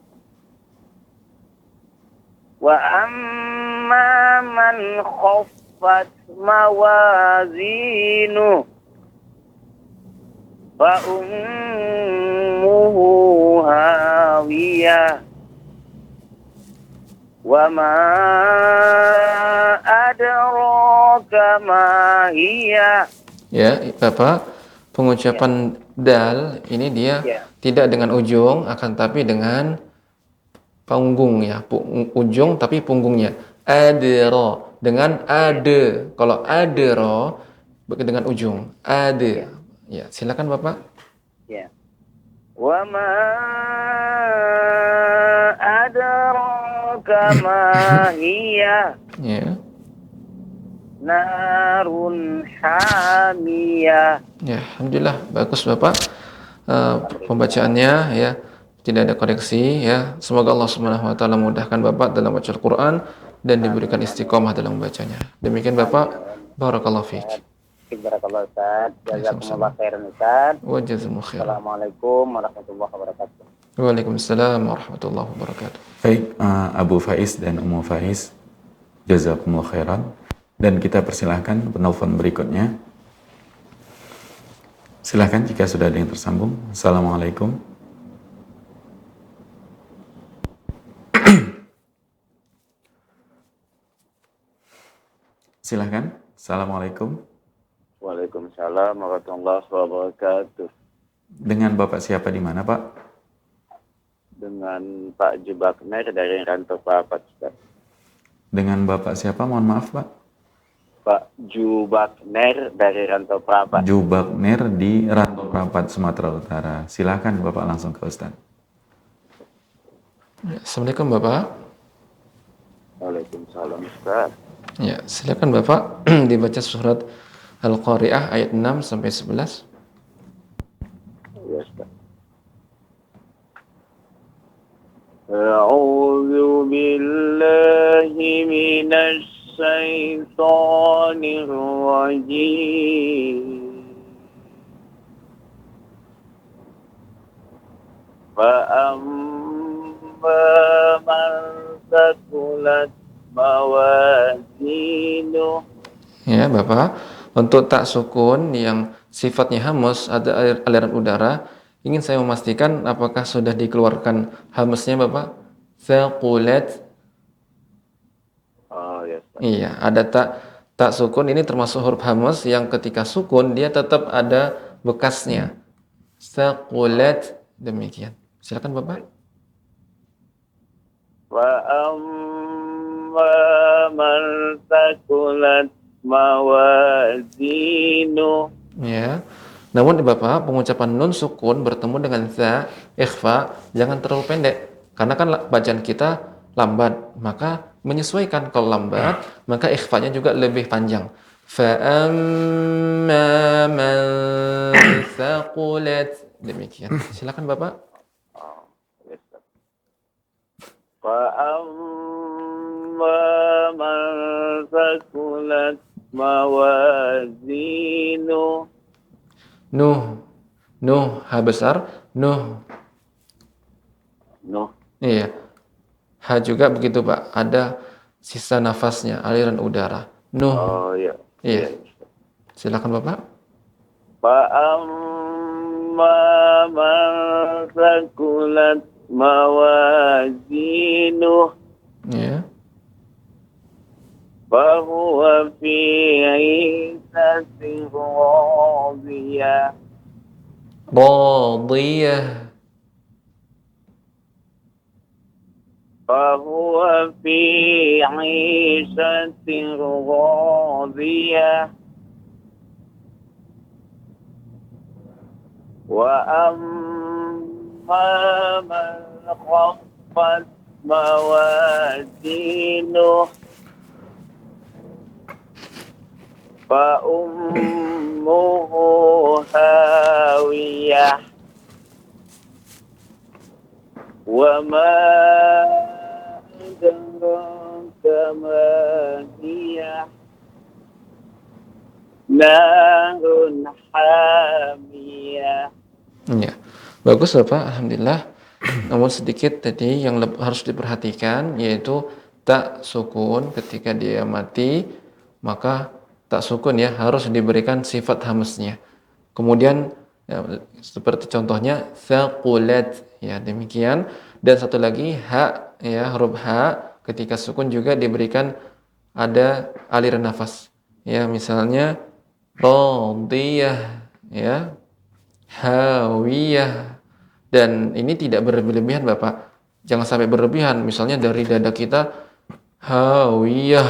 S3: Wa amma man khaffat mawazinu fa ummuhu hawiyah wa ma adraka ma hiya.
S2: Ya, Bapak, pengucapan dal ini dia tidak dengan ujung akan tapi dengan punggung ya, ujung tapi punggungnya. Adra dengan ade. Kalau adra dengan ujung. Ade. Ya, silakan Bapak.
S3: Ya. Wa ma adraka ma hiya.
S2: Ya.
S3: Narun hamiyah.
S2: Ya, alhamdulillah bagus Bapak. Pembacaannya ya. Tidak ada koreksi ya. Semoga Allah Subhanahu wa taala mudahkan Bapak dalam baca Al-Qur'an dan diberikan istiqomah dalam membacanya. Demikian Bapak. Barakallahu fiik.
S3: Barakallahu Ustaz. Jazakumullah khairan Ustaz.
S2: Wa jazakumullah khairan.
S3: Assalamualaikum warahmatullahi wabarakatuh.
S2: Waalaikumsalam warahmatullahi wabarakatuh.
S1: Baik, Abu Faiz dan Ummu Faiz, jazakumullah khairan. Dan kita persilahkan penelpon berikutnya. Silahkan jika sudah ada yang tersambung. Assalamualaikum. Silahkan. Assalamualaikum.
S3: Waalaikumsalam warahmatullahi wabarakatuh.
S1: Dengan Bapak siapa di mana, Pak?
S3: Dengan Pak Jubakner dari Rantau Papat, Ustaz.
S1: Dengan Bapak siapa? Mohon maaf, Pak.
S3: Pak Jubakner dari Rantau Prapat.
S1: Jubakner di Rantau Prapat, Sumatera Utara. Silakan Bapak langsung ke Ustaz.
S2: Assalamualaikum Bapak.
S3: Waalaikumsalam Ustaz.
S2: Ya, silakan Bapak dibaca surat Al-Qari'ah ayat 6 sampai 11.
S3: Ya Ustaz. A'udzu billahi minasy syaithanir rajim. Fa'amma man thaqulat mawazinuh.
S2: Ya, Bapak. Untuk tak sukun yang sifatnya hamus, ada aliran udara, ingin saya memastikan apakah sudah dikeluarkan hamusnya, Bapak? Thaqulat.
S3: Oh ya Ustaz.
S2: Iya, ada tak sukun ini termasuk huruf hamus yang ketika sukun dia tetap ada bekasnya. Thaqulat, demikian. Silakan Bapak.
S3: Fa'amma man thaqulat mawazinuh.
S2: Ya. Namun Bapak, pengucapan nun sukun bertemu dengan za, ikhfa, jangan terlalu pendek. Karena kan bacaan kita lambat, maka menyesuaikan. Kalau lambat, maka ikhfanya juga lebih panjang. Fa'amma man thaqulat. Demikian. Silakan Bapak.
S3: Fa'amma man thaqulat mawazinuh.
S2: Nuh, ha besar, nuh.
S3: Nuh.
S2: Iya. Ha juga begitu, Pak. Ada sisa nafasnya, aliran udara. Nuh.
S3: Oh iya.
S2: Iya. Silakan Bapak.
S3: Fa'amma man thaqulat mawazinuh.
S2: Iya.
S3: Fahuwa fi 'ishatin radiyah.
S2: Radiyah.
S3: Fahuwa fi 'ishatin radiyah. Wa amma man khaffat mawazinuh. Fa ummuhu hawiyah. Wa ma adraka ma hiya. Narun hamiyah.
S2: Ya. Bagus Bapak, alhamdulillah. Namun sedikit tadi yang harus diperhatikan yaitu tak sukun ketika dia mati, maka tak sukun ya harus diberikan sifat hamusnya. Kemudian ya, seperti contohnya thaqulat ya demikian. Dan satu lagi ha ya, huruf ha ketika sukun juga diberikan ada aliran nafas. Ya, misalnya radiyah ya, hawiyah. Dan ini tidak berlebihan Bapak. Jangan sampai berlebihan. Misalnya dari dada kita hawiyah.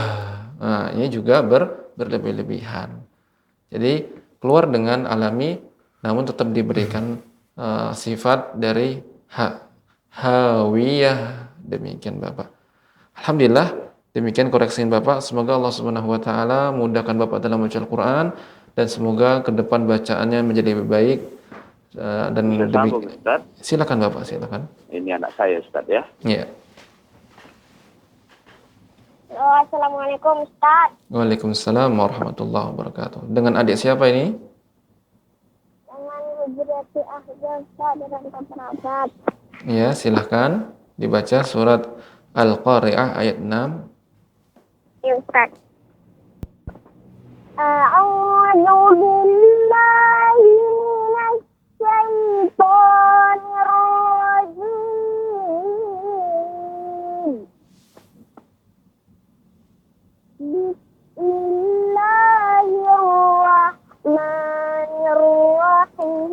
S2: Nah, ini juga berlebih-lebihan. Jadi keluar dengan alami namun tetap diberikan sifat dari hawiyah. Demikian Bapak. Alhamdulillah, demikian koreksiin Bapak. Semoga Allah Subhanahu wa taala mudahkan Bapak dalam membaca Al-Qur'an dan semoga ke depan bacaannya menjadi lebih baik. Dan
S3: Sambung, Ustaz.
S2: Silakan Bapak, silakan.
S3: Ini anak saya Ustaz ya.
S2: Iya.
S4: Assalamualaikum Ustaz.
S2: Waalaikumsalam warahmatullahi wabarakatuh. Dengan adik siapa ini?
S4: Dengan Hujrati Ahzab Ustaz dari Rantau Prapat.
S2: Ya, silahkan dibaca surat Al-Qari'ah ayat 6.
S4: Ya Ustaz. A'udzu billahi minasy syaitonir rajim. Bismillahirrahmanirrahim.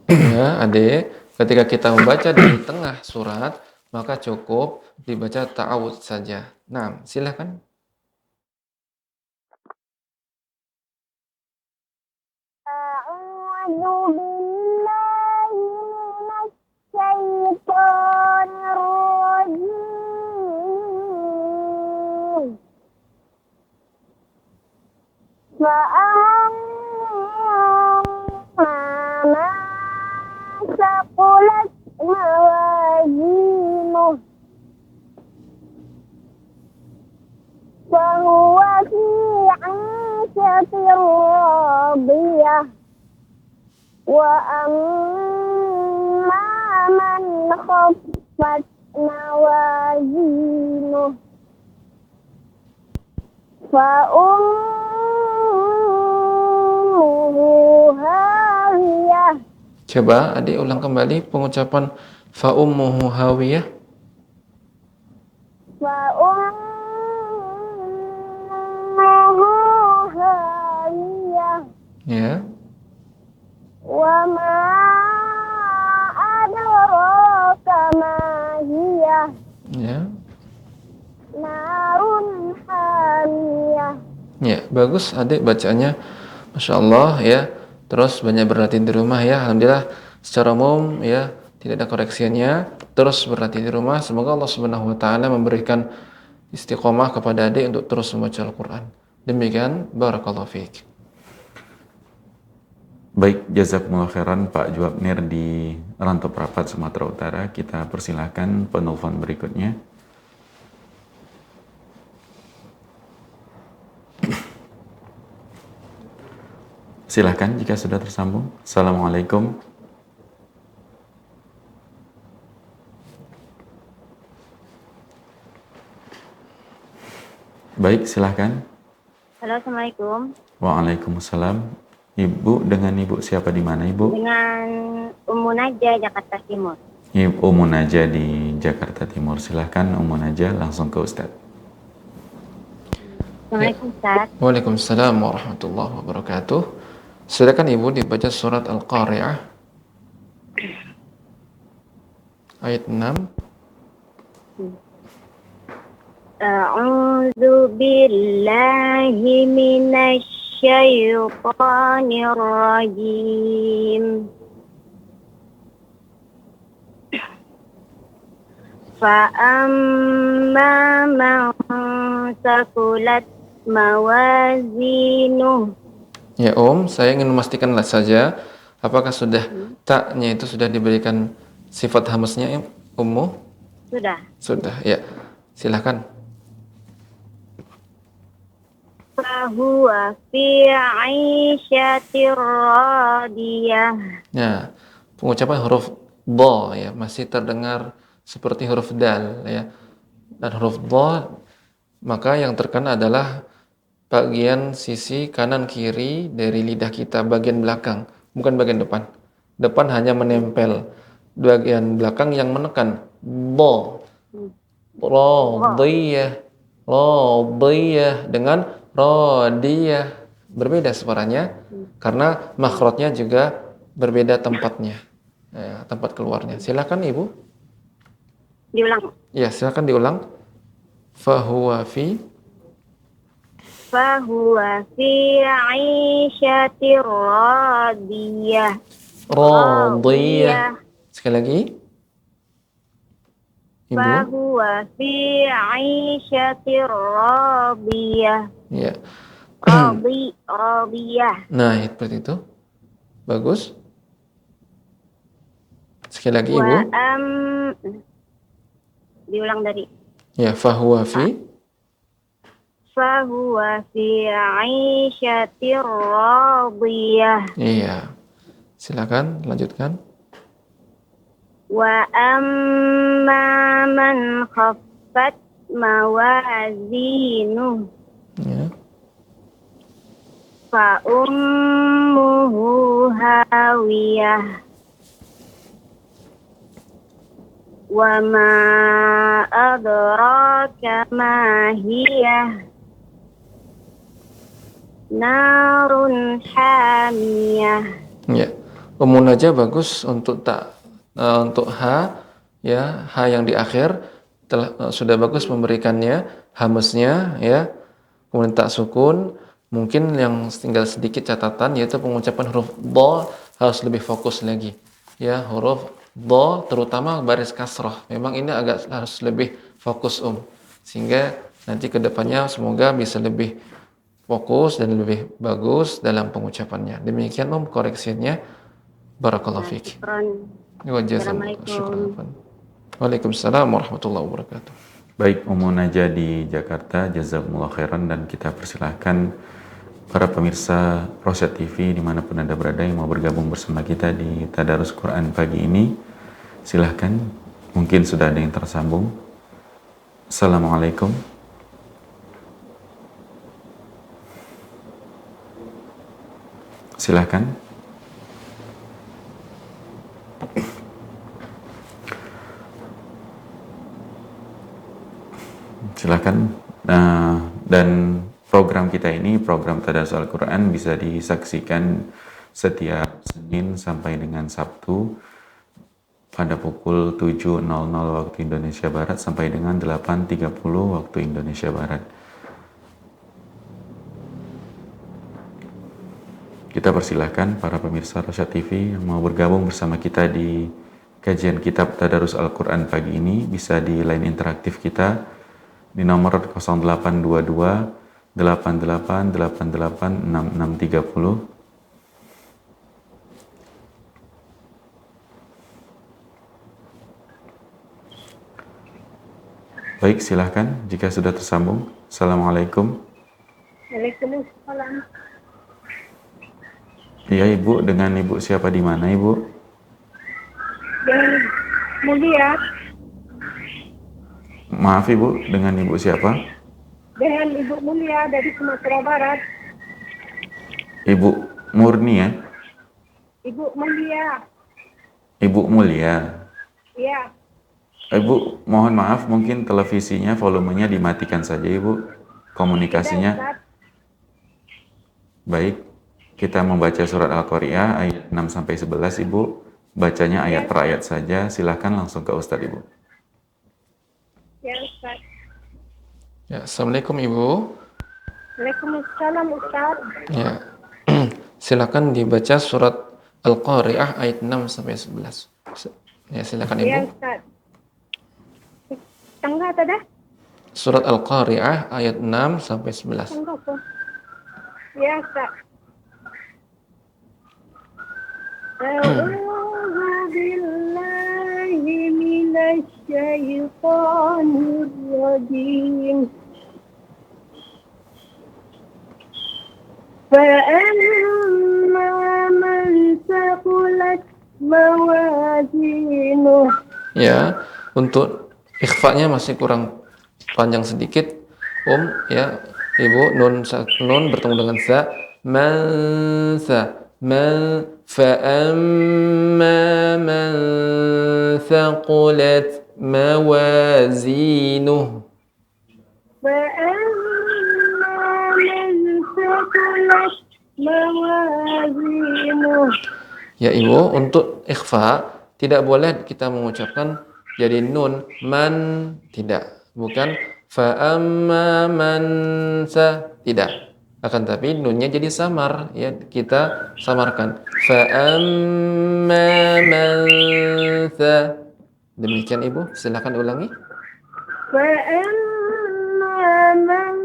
S2: Ya, adik, ketika kita membaca di tengah surat, maka cukup dibaca ta'awudz saja. Nah, silahkan.
S4: بالله من الشيطان الرجيم فأما من ثقلت موازينه فهو في عيشة راضية وأما من خفت موازينه فأمه هاوية.
S2: Coba adik ulang kembali pengucapan fa ummuhu hawiyah.
S4: فأمه هاوية
S2: Ya.
S4: وما أدراك ما هي
S2: Ya.
S4: نار حامية.
S2: Ya, bagus adik bacanya. Masya Allah ya. Terus banyak berlatih di rumah ya. Alhamdulillah secara umum ya tidak ada koreksiannya. Terus berlatih di rumah. Semoga Allah Subhanahu wa taala memberikan istiqomah kepada adik untuk terus membaca Al-Qur'an. Demikian barakallahu fiik.
S1: Baik, jazakumullah khairan Pak Juwabnir di Rantau Prapat, Sumatera Utara. Kita persilahkan penelpon berikutnya. Silahkan jika sudah tersambung. Assalamualaikum. Baik, silahkan.
S4: Halo, Assalamualaikum.
S1: Waalaikumsalam. Ibu, dengan Ibu siapa di mana Ibu?
S4: Dengan Ummu Najah, Jakarta Timur.
S1: Ibu Ummu Najah di Jakarta Timur. Silahkan Ummu Najah, langsung ke Ustadz.
S4: Assalamualaikum, Ustaz.
S2: Waalaikumsalam warahmatullahi wabarakatuh. Silakan Ibu dibaca surat Al-Qari'ah ayat 6.
S4: A'udzu billahi minasy syaitonir rajim. Fa'amma man sakulat mawazinuh.
S2: Ya saya ingin memastikan saja apakah sudah taknya itu sudah diberikan sifat hamznya ya, Ummu?
S4: Sudah.
S2: Sudah, ya. Silahkan.
S4: Fahuwa fi 'aisyatir radiyah.
S2: Ya, pengucapan huruf dha ya masih terdengar seperti huruf dal ya. Dan huruf dha maka yang terkena adalah bagian sisi kanan kiri dari lidah kita, bagian belakang, bukan bagian depan. Depan hanya menempel, bagian belakang yang menekan. Dha. Radiyah. Radiyah dengan radiyah. Berbeda suaranya karena makhrajnya juga berbeda tempatnya. Ya, tempat keluarnya. Silakan Ibu.
S4: Diulang.
S2: Ya, silakan diulang. Fahuwa fi
S4: Fahuwa fi 'aisyatir radiyah.
S2: radiyah. Sekali lagi. Ibu.
S4: Fahuwa fi 'aisyatir radiyah.
S2: Ya.
S4: Radiyah.
S2: Nah, seperti itu. Bagus. Sekali lagi Ibu.
S4: Diulang dari
S2: Ya, fahuwa fi
S4: fahuwa fi 'aisyatir radiyah.
S2: Iya. Silakan lanjutkan.
S4: Wa amma man khaffat mawazinuh
S2: Ya.
S4: fa ummuhu hawiyah wa ma adraka ma hiya narun hamiyah.
S2: Ya. Umum aja bagus untuk untuk ha ya, ha yang di akhir telah sudah bagus memberikannya hamznya ya. Kemudian tak sukun, mungkin yang tinggal sedikit catatan yaitu pengucapan huruf dha harus lebih fokus lagi. Ya, huruf dha terutama baris kasrah. Memang ini harus lebih fokus sehingga nanti kedepannya semoga bisa lebih fokus dan lebih bagus dalam pengucapannya. Demikian koreksinya. Barakallahu fiik. Wa jazakumullah. Syukran. Waalaikumsalam warahmatullahi wabarakatuh.
S1: Baik, Ummu Najah di Jakarta, jazakumullah khairan, dan kita persilahkan para pemirsa Rosyad TV dimanapun Anda berada yang mau bergabung bersama kita di Tadarus Quran pagi ini. Silahkan, mungkin sudah ada yang tersambung. Assalamualaikum. Silahkan. Silakan. Dan program kita ini, program Tadarus Al-Quran, bisa disaksikan setiap Senin sampai dengan Sabtu pada pukul 7.00 waktu Indonesia Barat sampai dengan 8.30 waktu Indonesia Barat. Kita persilahkan para pemirsa Rosyad TV yang mau bergabung bersama kita di kajian kitab Tadarus Al-Quran pagi ini, bisa di line interaktif kita di nomor 0822 88 88 6630. Baik, silahkan jika sudah tersambung. Assalamualaikum.
S4: Waalaikumsalam.
S1: Iya, Ibu, dengan Ibu siapa di mana, Ibu?
S4: Yang mulia,
S1: Maaf, Ibu, dengan Ibu siapa?
S4: dengan Ibu Mulia dari Sumatera Barat.
S1: Ibu Murni ya?
S4: Ibu Mulia,
S1: Ibu Mulia.
S4: ya.
S1: Ibu, mohon maaf, mungkin televisinya volumenya dimatikan saja, Ibu. Komunikasinya.
S4: Ustaz.
S1: Baik, kita membaca surat Al-Qari'ah ayat 6 sampai 11, Ibu. Bacanya ayat per ayat saja. Silahkan langsung ke Ustadz, Ibu.
S4: Ya Ustaz.
S2: Ya, Assalamualaikum Ibu.
S4: Waalaikumsalam Ustaz.
S2: Ya. Silakan dibaca surat Al-Qari'ah ayat 6 sampai 11. Ya, silakan Ibu.
S4: Ya Ustaz. Tangga tada?
S2: Surat Al-Qari'ah ayat 6 sampai 11.
S4: Tangga apa? Ya Ustaz. A'udzu billahi minasy syaithanir rajim. فأما من ثقلت موازينه.
S2: Ya, untuk ikhfa-nya masih kurang panjang sedikit, ya, Ibu. Nun bertemu dengan za. فأما من ثقلت موازينه.
S4: فأما من ثقلت موازينه.
S2: Ya Ibu, untuk ikhfa tidak boleh kita mengucapkan jadi nun man, tidak, bukan fa'amma man sa, tidak, akan tapi nunnya jadi samar, ya, kita samarkan fa'amma man sa. Demikian Ibu, silakan ulangi.
S4: فأما من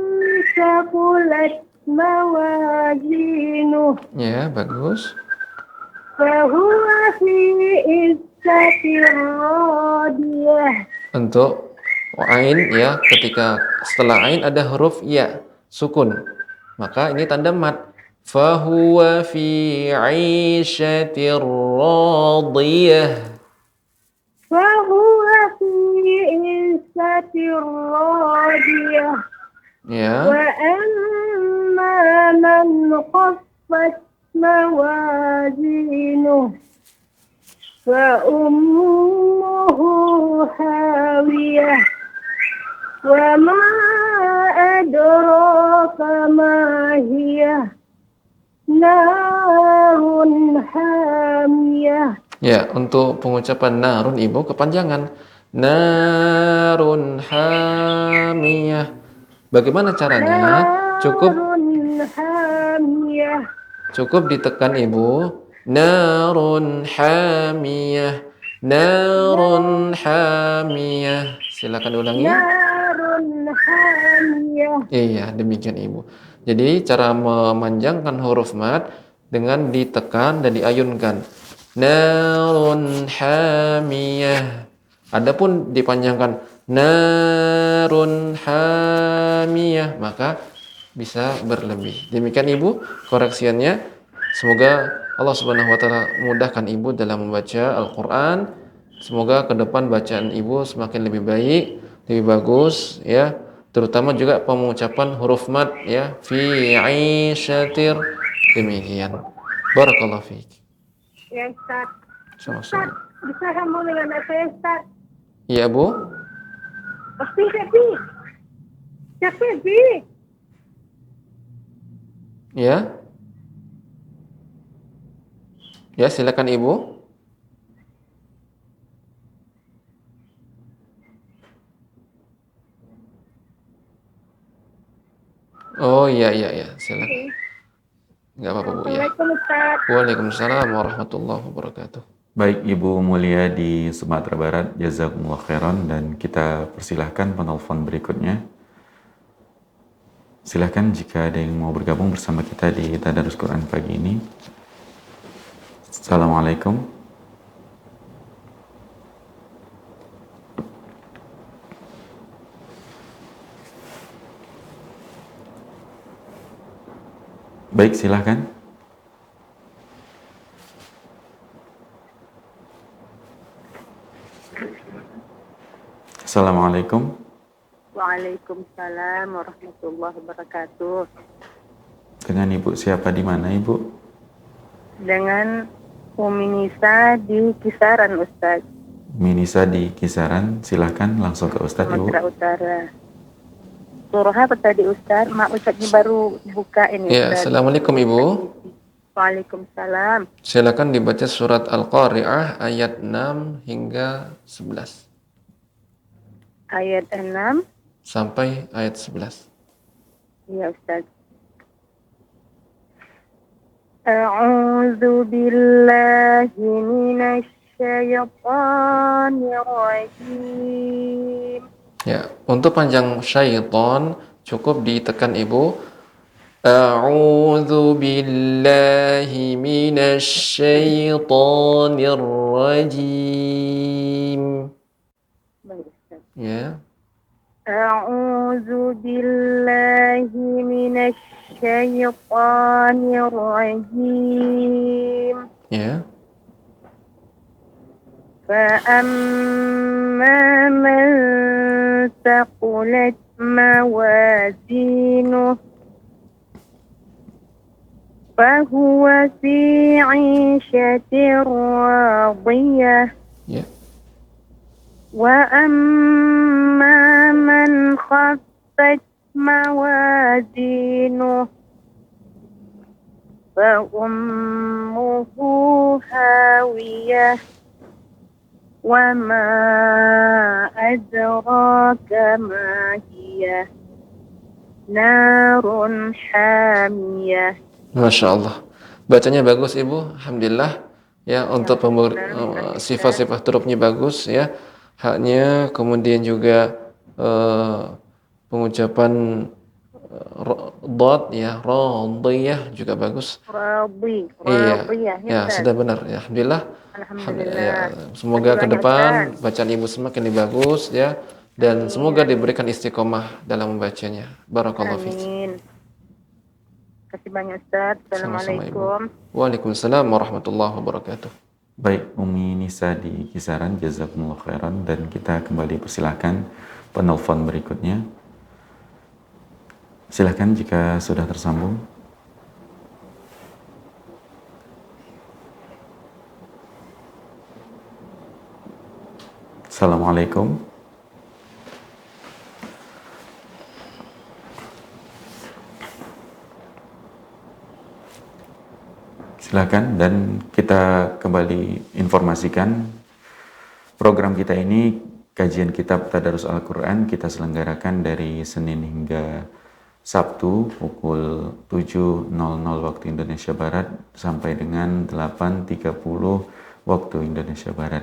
S4: ثقلت موازينه.
S2: Ya, bagus.
S4: فهو في عيشة راضية.
S2: Untuk ain, ya, ketika setelah ain ada huruf ya sukun, maka ini tanda mat. Fahuwa fi 'ishatir radiyah.
S4: فهو في عيشة راضية.
S2: Ya.
S4: وأما من خفت موازينه فأمه هاوية وما أدراك ما هي نار حامية.
S2: Ya, untuk pengucapan narun Ibu kepanjangan. Narun hamiyah. Bagaimana caranya?
S4: نار حامية.
S2: Cukup ditekan Ibu Narun hamiyah. Narun hamiyah. Silakan ulangi.
S4: Narun hamiyah.
S2: Iya, demikian Ibu. Jadi cara memanjangkan huruf mad dengan ditekan dan diayunkan. Narun hamiyah. Adapun dipanjangkan narun hamiyah, maka bisa berlebih. Demikian Ibu koreksiannya. Semoga Allah Subhanahu wa taala mudahkan Ibu dalam membaca Al-Qur'an. Semoga ke depan bacaan Ibu semakin lebih baik, lebih bagus ya. Terutama juga pengucapan huruf mad ya, fi 'isyatir. Demikian. Barakallahu fiik.
S4: Ya Ustaz.
S2: Sama-sama.
S4: Bisa sambung dengan saya Ustaz?
S2: Iya, Bu.
S4: Tapi.
S2: Ya. Ya, silakan Ibu. Oh iya, silakan. Nggak apa-apa Bu ya.
S4: Assalamualaikum Ustaz.
S2: Waalaikumsalam warahmatullahi wabarakatuh.
S1: Baik Ibu Mulia di Sumatera Barat, jazakumullah khairan, dan kita persilahkan penelpon berikutnya. Silahkan jika ada yang mau bergabung bersama kita di Tadarus Quran pagi ini. Assalamualaikum. Baik, silahkan. Assalamualaikum.
S4: Waalaikumsalam warahmatullahi wabarakatuh.
S1: Dengan Ibu siapa di mana Ibu?
S4: Dengan Umi Nisa di Kisaran Ustaz.
S1: Minisa di Kisaran, silahkan langsung ke Ustadz Ibu.
S4: Sumatera Utara. Surah apa tadi Ustaz? Mak Ustaznya baru buka ini
S2: Ya,
S4: Ustaz.
S2: Assalamualaikum Ibu.
S4: Waalaikumsalam.
S2: Silakan dibaca surat Al-Qari'ah ayat 6 hingga 11
S4: Ayat 6.
S2: sampai ayat 11.
S4: Ya Ustaz. A'udzu billahi minasy syaithanir rajim.
S2: Ya, untuk panjang syaitan cukup ditekan Ibu. A'udzu billahi minasy syaithanir rajim.
S4: Baik Ustaz.
S2: Ya.
S4: A'udzu billahi minasy syaithanir rajim.
S2: Ya.
S4: فأما من ثقلت موازينه فهو في عيشة راضية
S2: Ya.
S4: وأما من خفت موازينه فأمه هاوية وما أدراك ما هي نار حامية.
S2: Masya Allah. Bacanya bagus Ibu, Alhamdulillah. Ya, untuk sifat-sifat hurufnya bagus ya. Haknya, kemudian juga pengucapan dot ya, radiyah juga bagus. Iya, ya sudah benar ya, Alhamdulillah. Ya, semoga ke depan bacaan Ibu semakin lebih bagus ya, dan semoga diberikan istiqomah dalam membacanya. Barakallahu fiik.
S4: Amin. Terima kasih banyak Ustaz. Assalamualaikum.
S2: Waalaikumsalam warahmatullahi wabarakatuh.
S1: Baik, Umi Nisa di Kisaran, jazakumullah khairan, dan kita kembali persilahkan penelpon berikutnya. Silahkan jika sudah tersambung. Assalamualaikum. Silakan, dan kita kembali informasikan program kita ini, kajian kitab Tadarus Al-Quran kita selenggarakan dari Senin hingga Sabtu pukul 7.00 waktu Indonesia Barat sampai dengan 8.30 waktu Indonesia Barat.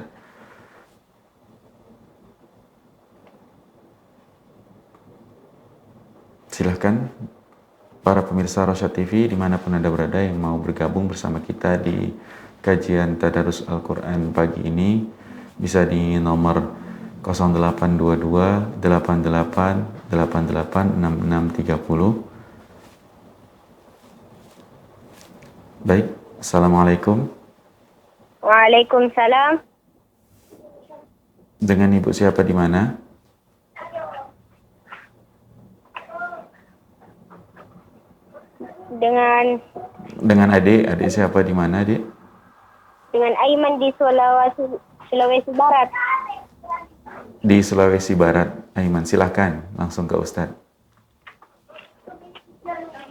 S1: Silahkan para pemirsa Rosyad TV dimanapun Anda berada yang mau bergabung bersama kita di kajian Tadarus Al-Quran pagi ini, bisa di nomor 0822 88 88 6630. Baik, Assalamualaikum.
S4: Waalaikumsalam.
S1: Dengan Ibu siapa di mana?
S4: Dengan
S1: adik siapa di mana, Adik?
S4: dengan Aiman di Sulawesi Barat.
S1: Di Sulawesi Barat. Aiman, silahkan langsung ke Ustadz.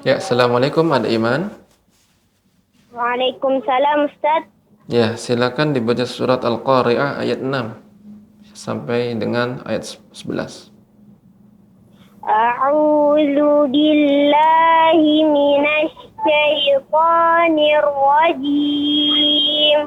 S2: Ya, Assalamualaikum Adik Iman.
S4: Waalaikumsalam Ustaz.
S2: Ya, silakan dibaca surat Al-Qari'ah ayat 6 sampai dengan ayat 11.
S4: A'udzu billahi minasy syaithanir rajim.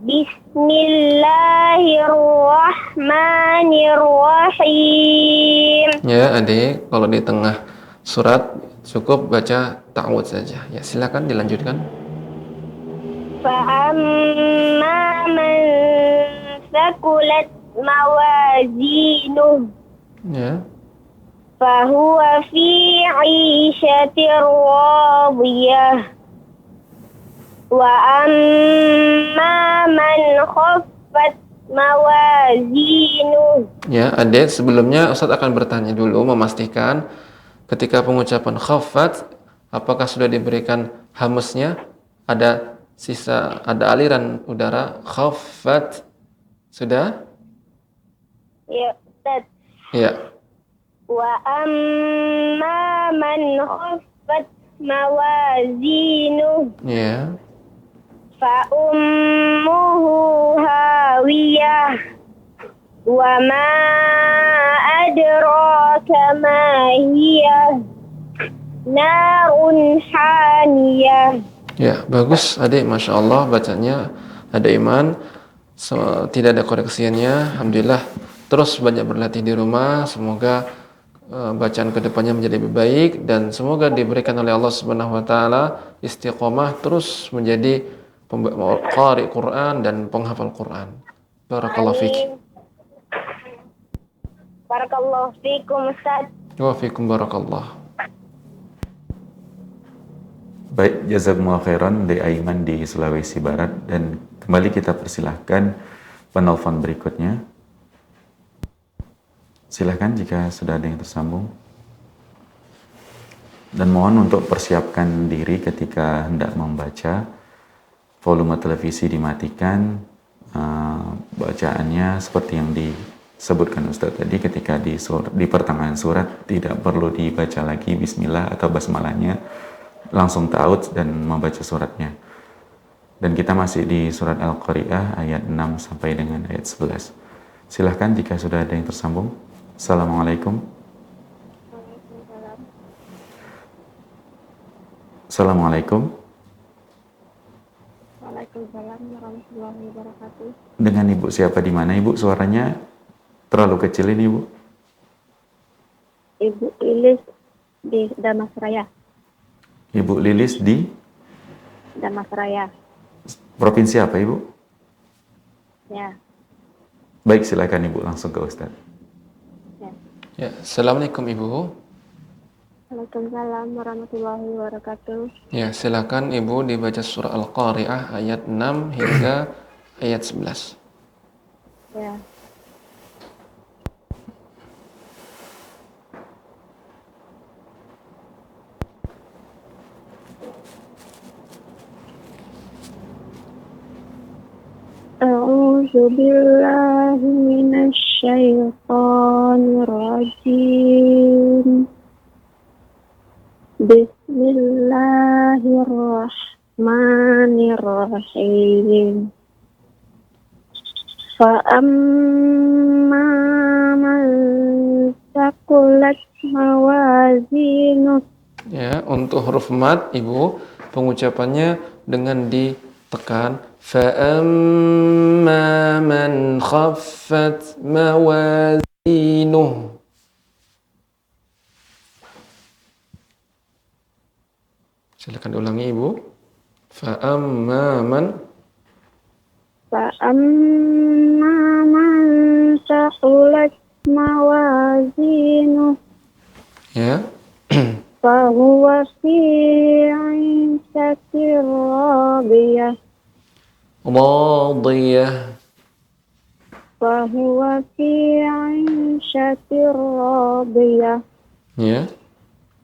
S4: Bismillahirrahmanirrahim.
S2: Ya, Adik, kalau di tengah surat cukup baca ta'awudz saja. Ya, silakan dilanjutkan.
S4: Fa'amma man thaqulat mawazinuh.
S2: Ya.
S4: Fahuwa fi 'ishatir radiyah. Wa amma man khaffat mawazinuh.
S2: Ya, Adik, sebelumnya Ustaz akan bertanya dulu memastikan ketika pengucapan khaffat apakah sudah diberikan hamznya, ada aliran udara khaffat. Sudah?
S4: Ya, Ustaz.
S2: Ya.
S4: Wa amma man khaffat mawazinuh.
S2: Ya.
S4: Fa ummuhu hawiyah. Wa ma adraka ma hiya. Narun hamiyah.
S2: Ya, bagus Adik, Masya Allah bacanya. Ada iman, tidak ada koreksiannya. Alhamdulillah. Terus banyak berlatih di rumah. Semoga bacaan kedepannya menjadi lebih baik dan semoga diberikan oleh Allah Subhanahu Wa Taala istiqomah terus menjadi qari Quran dan penghafal Quran. Barakallahu fiik.
S4: Barakallahu fiikum Ustaz.
S2: Wa fiikum barakallah.
S1: Baik, jazakumullah khairan dari Aiman di Sulawesi Barat, dan kembali kita persilahkan penelpon berikutnya. Silahkan jika sudah ada yang tersambung. Dan mohon untuk persiapkan diri ketika hendak membaca, volume televisi dimatikan, bacaannya seperti yang disebutkan Ustadz tadi, ketika di pertengahan surat tidak perlu dibaca lagi bismillah atau basmalahnya, langsung ta'awudz dan membaca suratnya. Dan kita masih di surat Al-Qari'ah ayat 6 sampai dengan ayat 11. Silahkan jika sudah ada yang tersambung. Assalamualaikum. Assalamualaikum.
S4: Waalaikumsalam warahmatullahi wabarakatuh.
S1: Dengan Ibu siapa di mana, Ibu? Suaranya terlalu kecil ini, Ibu.
S4: Ibu Lilis di Damasraya.
S1: Ibu Lilis di
S4: Damasraya.
S1: provinsi apa, Ibu?
S4: Ya.
S1: Baik, silakan Ibu langsung ke Ustadz.
S2: Ya, Assalamualaikum Ibu.
S4: Waalaikumsalam warahmatullahi wabarakatuh.
S2: Ya, silakan Ibu dibaca surah Al-Qari'ah ayat 6 hingga ayat 11.
S4: Ya. A'udzu billahi minasy syaithanir rajim. Bismillahirrahmanirrahim. Fa amma man ثقلت موازينه.
S2: Ya, untuk huruf mad Ibu pengucapannya dengan ditekan. فَأَمَّا مَنْ خَفَّتْ مَوَازِينُهُ. Silakan diulangi Ibu. فَأَمَّا مَنْ
S4: فأما من ثقلت موازينه
S2: ya.
S4: فهو في عيشة راضية
S2: Radiyah.
S4: فهو في عيشة راضية
S2: Ya.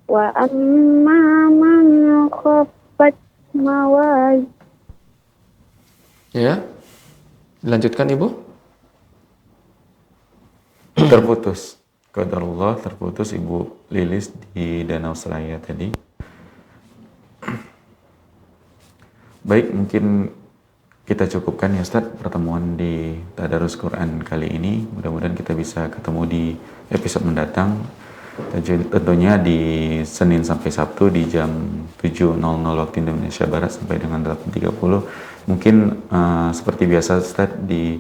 S4: وأما من خفت موازينه.
S2: Ya. Dilanjutkan Ibu.
S1: Terputus. Qadarullah terputus Ibu Lilis di Danau Seraya tadi. Baik, mungkin kita cukupkan ya Ustadz pertemuan di Tadarus Quran kali ini. Mudah-mudahan kita bisa ketemu di episode mendatang. Tentunya di Senin sampai Sabtu di jam 7.00 waktu Indonesia Barat sampai dengan 8.30. Mungkin seperti biasa Ustadz di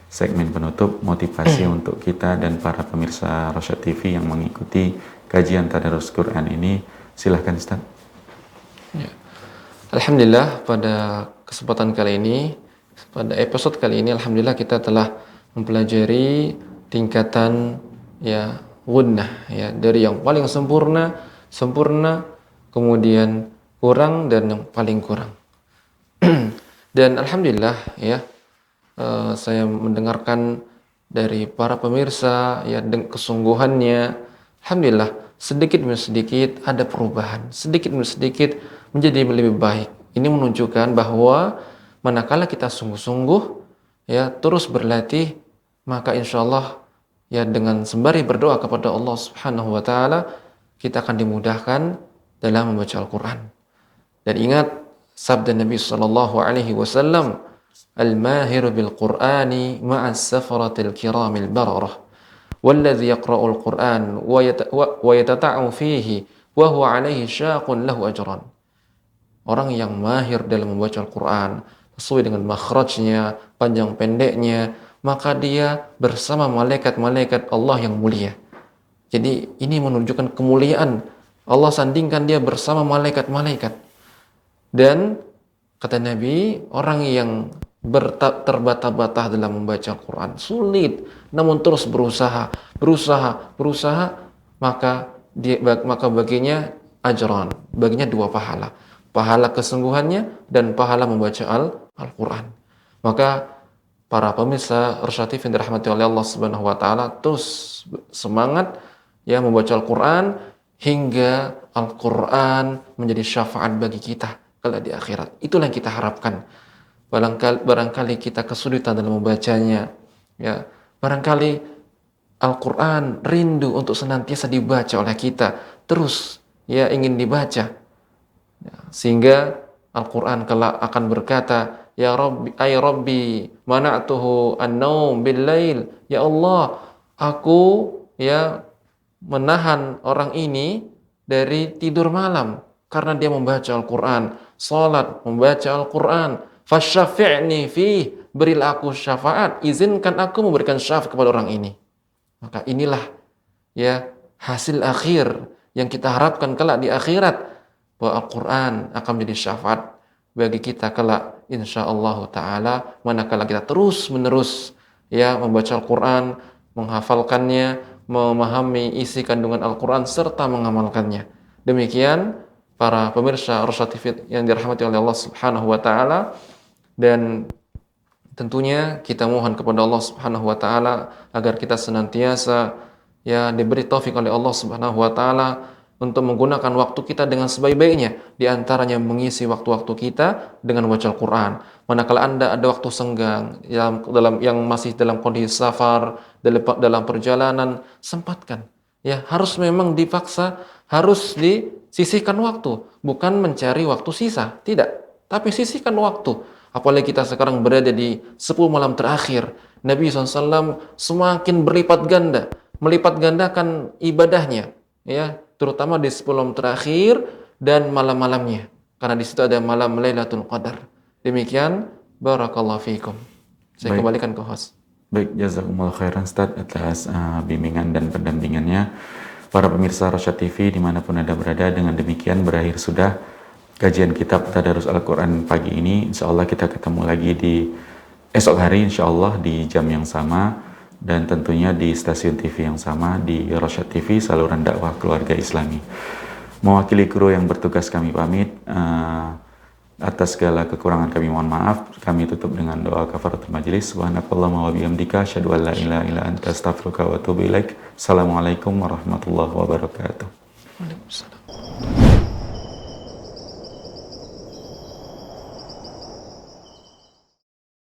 S1: segmen penutup motivasi untuk kita dan para pemirsa Rosyad TV yang mengikuti kajian Tadarus Quran ini. Silahkan Ustadz.
S2: Ya. Alhamdulillah pada kesempatan kali ini, pada episode kali ini, alhamdulillah kita telah mempelajari tingkatan ya gunnah ya, dari yang paling sempurna, kemudian kurang dan yang paling kurang. Dan alhamdulillah ya, saya mendengarkan dari para pemirsa ya dengan kesungguhannya, alhamdulillah sedikit demi sedikit ada perubahan, sedikit demi sedikit menjadi lebih baik. Ini menunjukkan bahwa manakala kita sungguh-sungguh ya terus berlatih, maka insya Allah ya dengan sembari berdoa kepada Allah Subhanahu wa taala, kita akan dimudahkan dalam membaca Al-Qur'an. Dan ingat sabda Nabi sallallahu alaihi wasallam, "Al-mahiru bil Qur'ani ma'as safaratil kiramil bararah, walladzi yaqra'ul Qur'an wa yatata'u fihi wa huwa alaihi syaqun lahu ajran." Orang yang mahir dalam membaca Al-Qur'an sesuai dengan makhrajnya, panjang pendeknya, maka dia bersama malaikat-malaikat Allah yang mulia. Jadi ini menunjukkan kemuliaan. Allah sandingkan dia bersama malaikat-malaikat. Dan kata Nabi, orang yang terbata-bata dalam membaca Al-Quran sulit, namun terus berusaha, maka baginya ajran, baginya 2 pahala. Pahala kesungguhannya dan pahala membaca Al-Quran. Maka para pemirsa Rosyad TV yang dirahmati oleh Allah Subhanahu wa taala, terus semangat ya membaca Al-Quran hingga Al-Quran menjadi syafaat bagi kita kelak di akhirat. Itulah yang kita harapkan. Barangkali kita kesulitan dalam membacanya, ya barangkali Al-Quran rindu untuk senantiasa dibaca oleh kita, terus ya ingin dibaca, ya, sehingga Al-Quran kelak akan berkata, ya Rabbi, ay Rabbi, mana'tuhu an-naum bil-lail. Ya Allah, aku ya menahan orang ini dari tidur malam karena dia membaca Al-Quran, salat, membaca Al-Quran. Fasyafi'ni fi, berilah aku syafaat, izinkan aku memberikan syafaat kepada orang ini. Maka inilah ya hasil akhir yang kita harapkan kelak di akhirat, bahwa Al-Quran akan menjadi syafaat bagi kita kelak insyaallah taala, manakala kita terus menerus ya membaca Al-Quran, menghafalkannya, memahami isi kandungan Al-Quran serta mengamalkannya. Demikian para pemirsa Rosyad TV yang dirahmati oleh Allah Subhanahu wa taala, dan tentunya kita mohon kepada Allah Subhanahu wa taala agar kita senantiasa ya diberi taufik oleh Allah Subhanahu wa taala untuk menggunakan waktu kita dengan sebaik-baiknya, di antaranya mengisi waktu-waktu kita dengan membaca Al-Quran. Manakala Anda ada waktu senggang yang masih dalam kondisi safar, dalam perjalanan, sempatkan. Ya, harus memang dipaksa, harus disisihkan waktu, bukan mencari waktu sisa, tidak, tapi sisihkan waktu. Apalagi kita sekarang berada di 10 malam terakhir. Nabi SAW semakin berlipat ganda melipat gandakan ibadahnya, ya, terutama di 10 malam terakhir dan malam-malamnya. Karena di situ ada malam Lailatul Qadar. Demikian, barakallahu fiikum. Saya
S1: Baik.
S2: kembalikan ke host.
S1: Baik, jazakumullah khairan Ustaz atas bimbingan dan pendampingannya. Para pemirsa Rosyad TV dimanapun Anda berada, dengan demikian berakhir sudah kajian kitab Tadarus Al-Quran pagi ini. Insya Allah kita ketemu lagi di esok hari, insya Allah di jam yang sama, dan tentunya di stasiun TV yang sama, di Rosyad TV, saluran dakwah keluarga Islami. Mewakili kru yang bertugas kami pamit. Atas segala kekurangan kami mohon maaf. Kami tutup dengan doa kafaratul majelis. Subhanakallahumma wa bihamdika asyhadu an la ilaha illa anta astaghfiruka wa atubu ilaik. Assalamualaikum warahmatullahi wabarakatuh.
S2: Waalaikumsalam.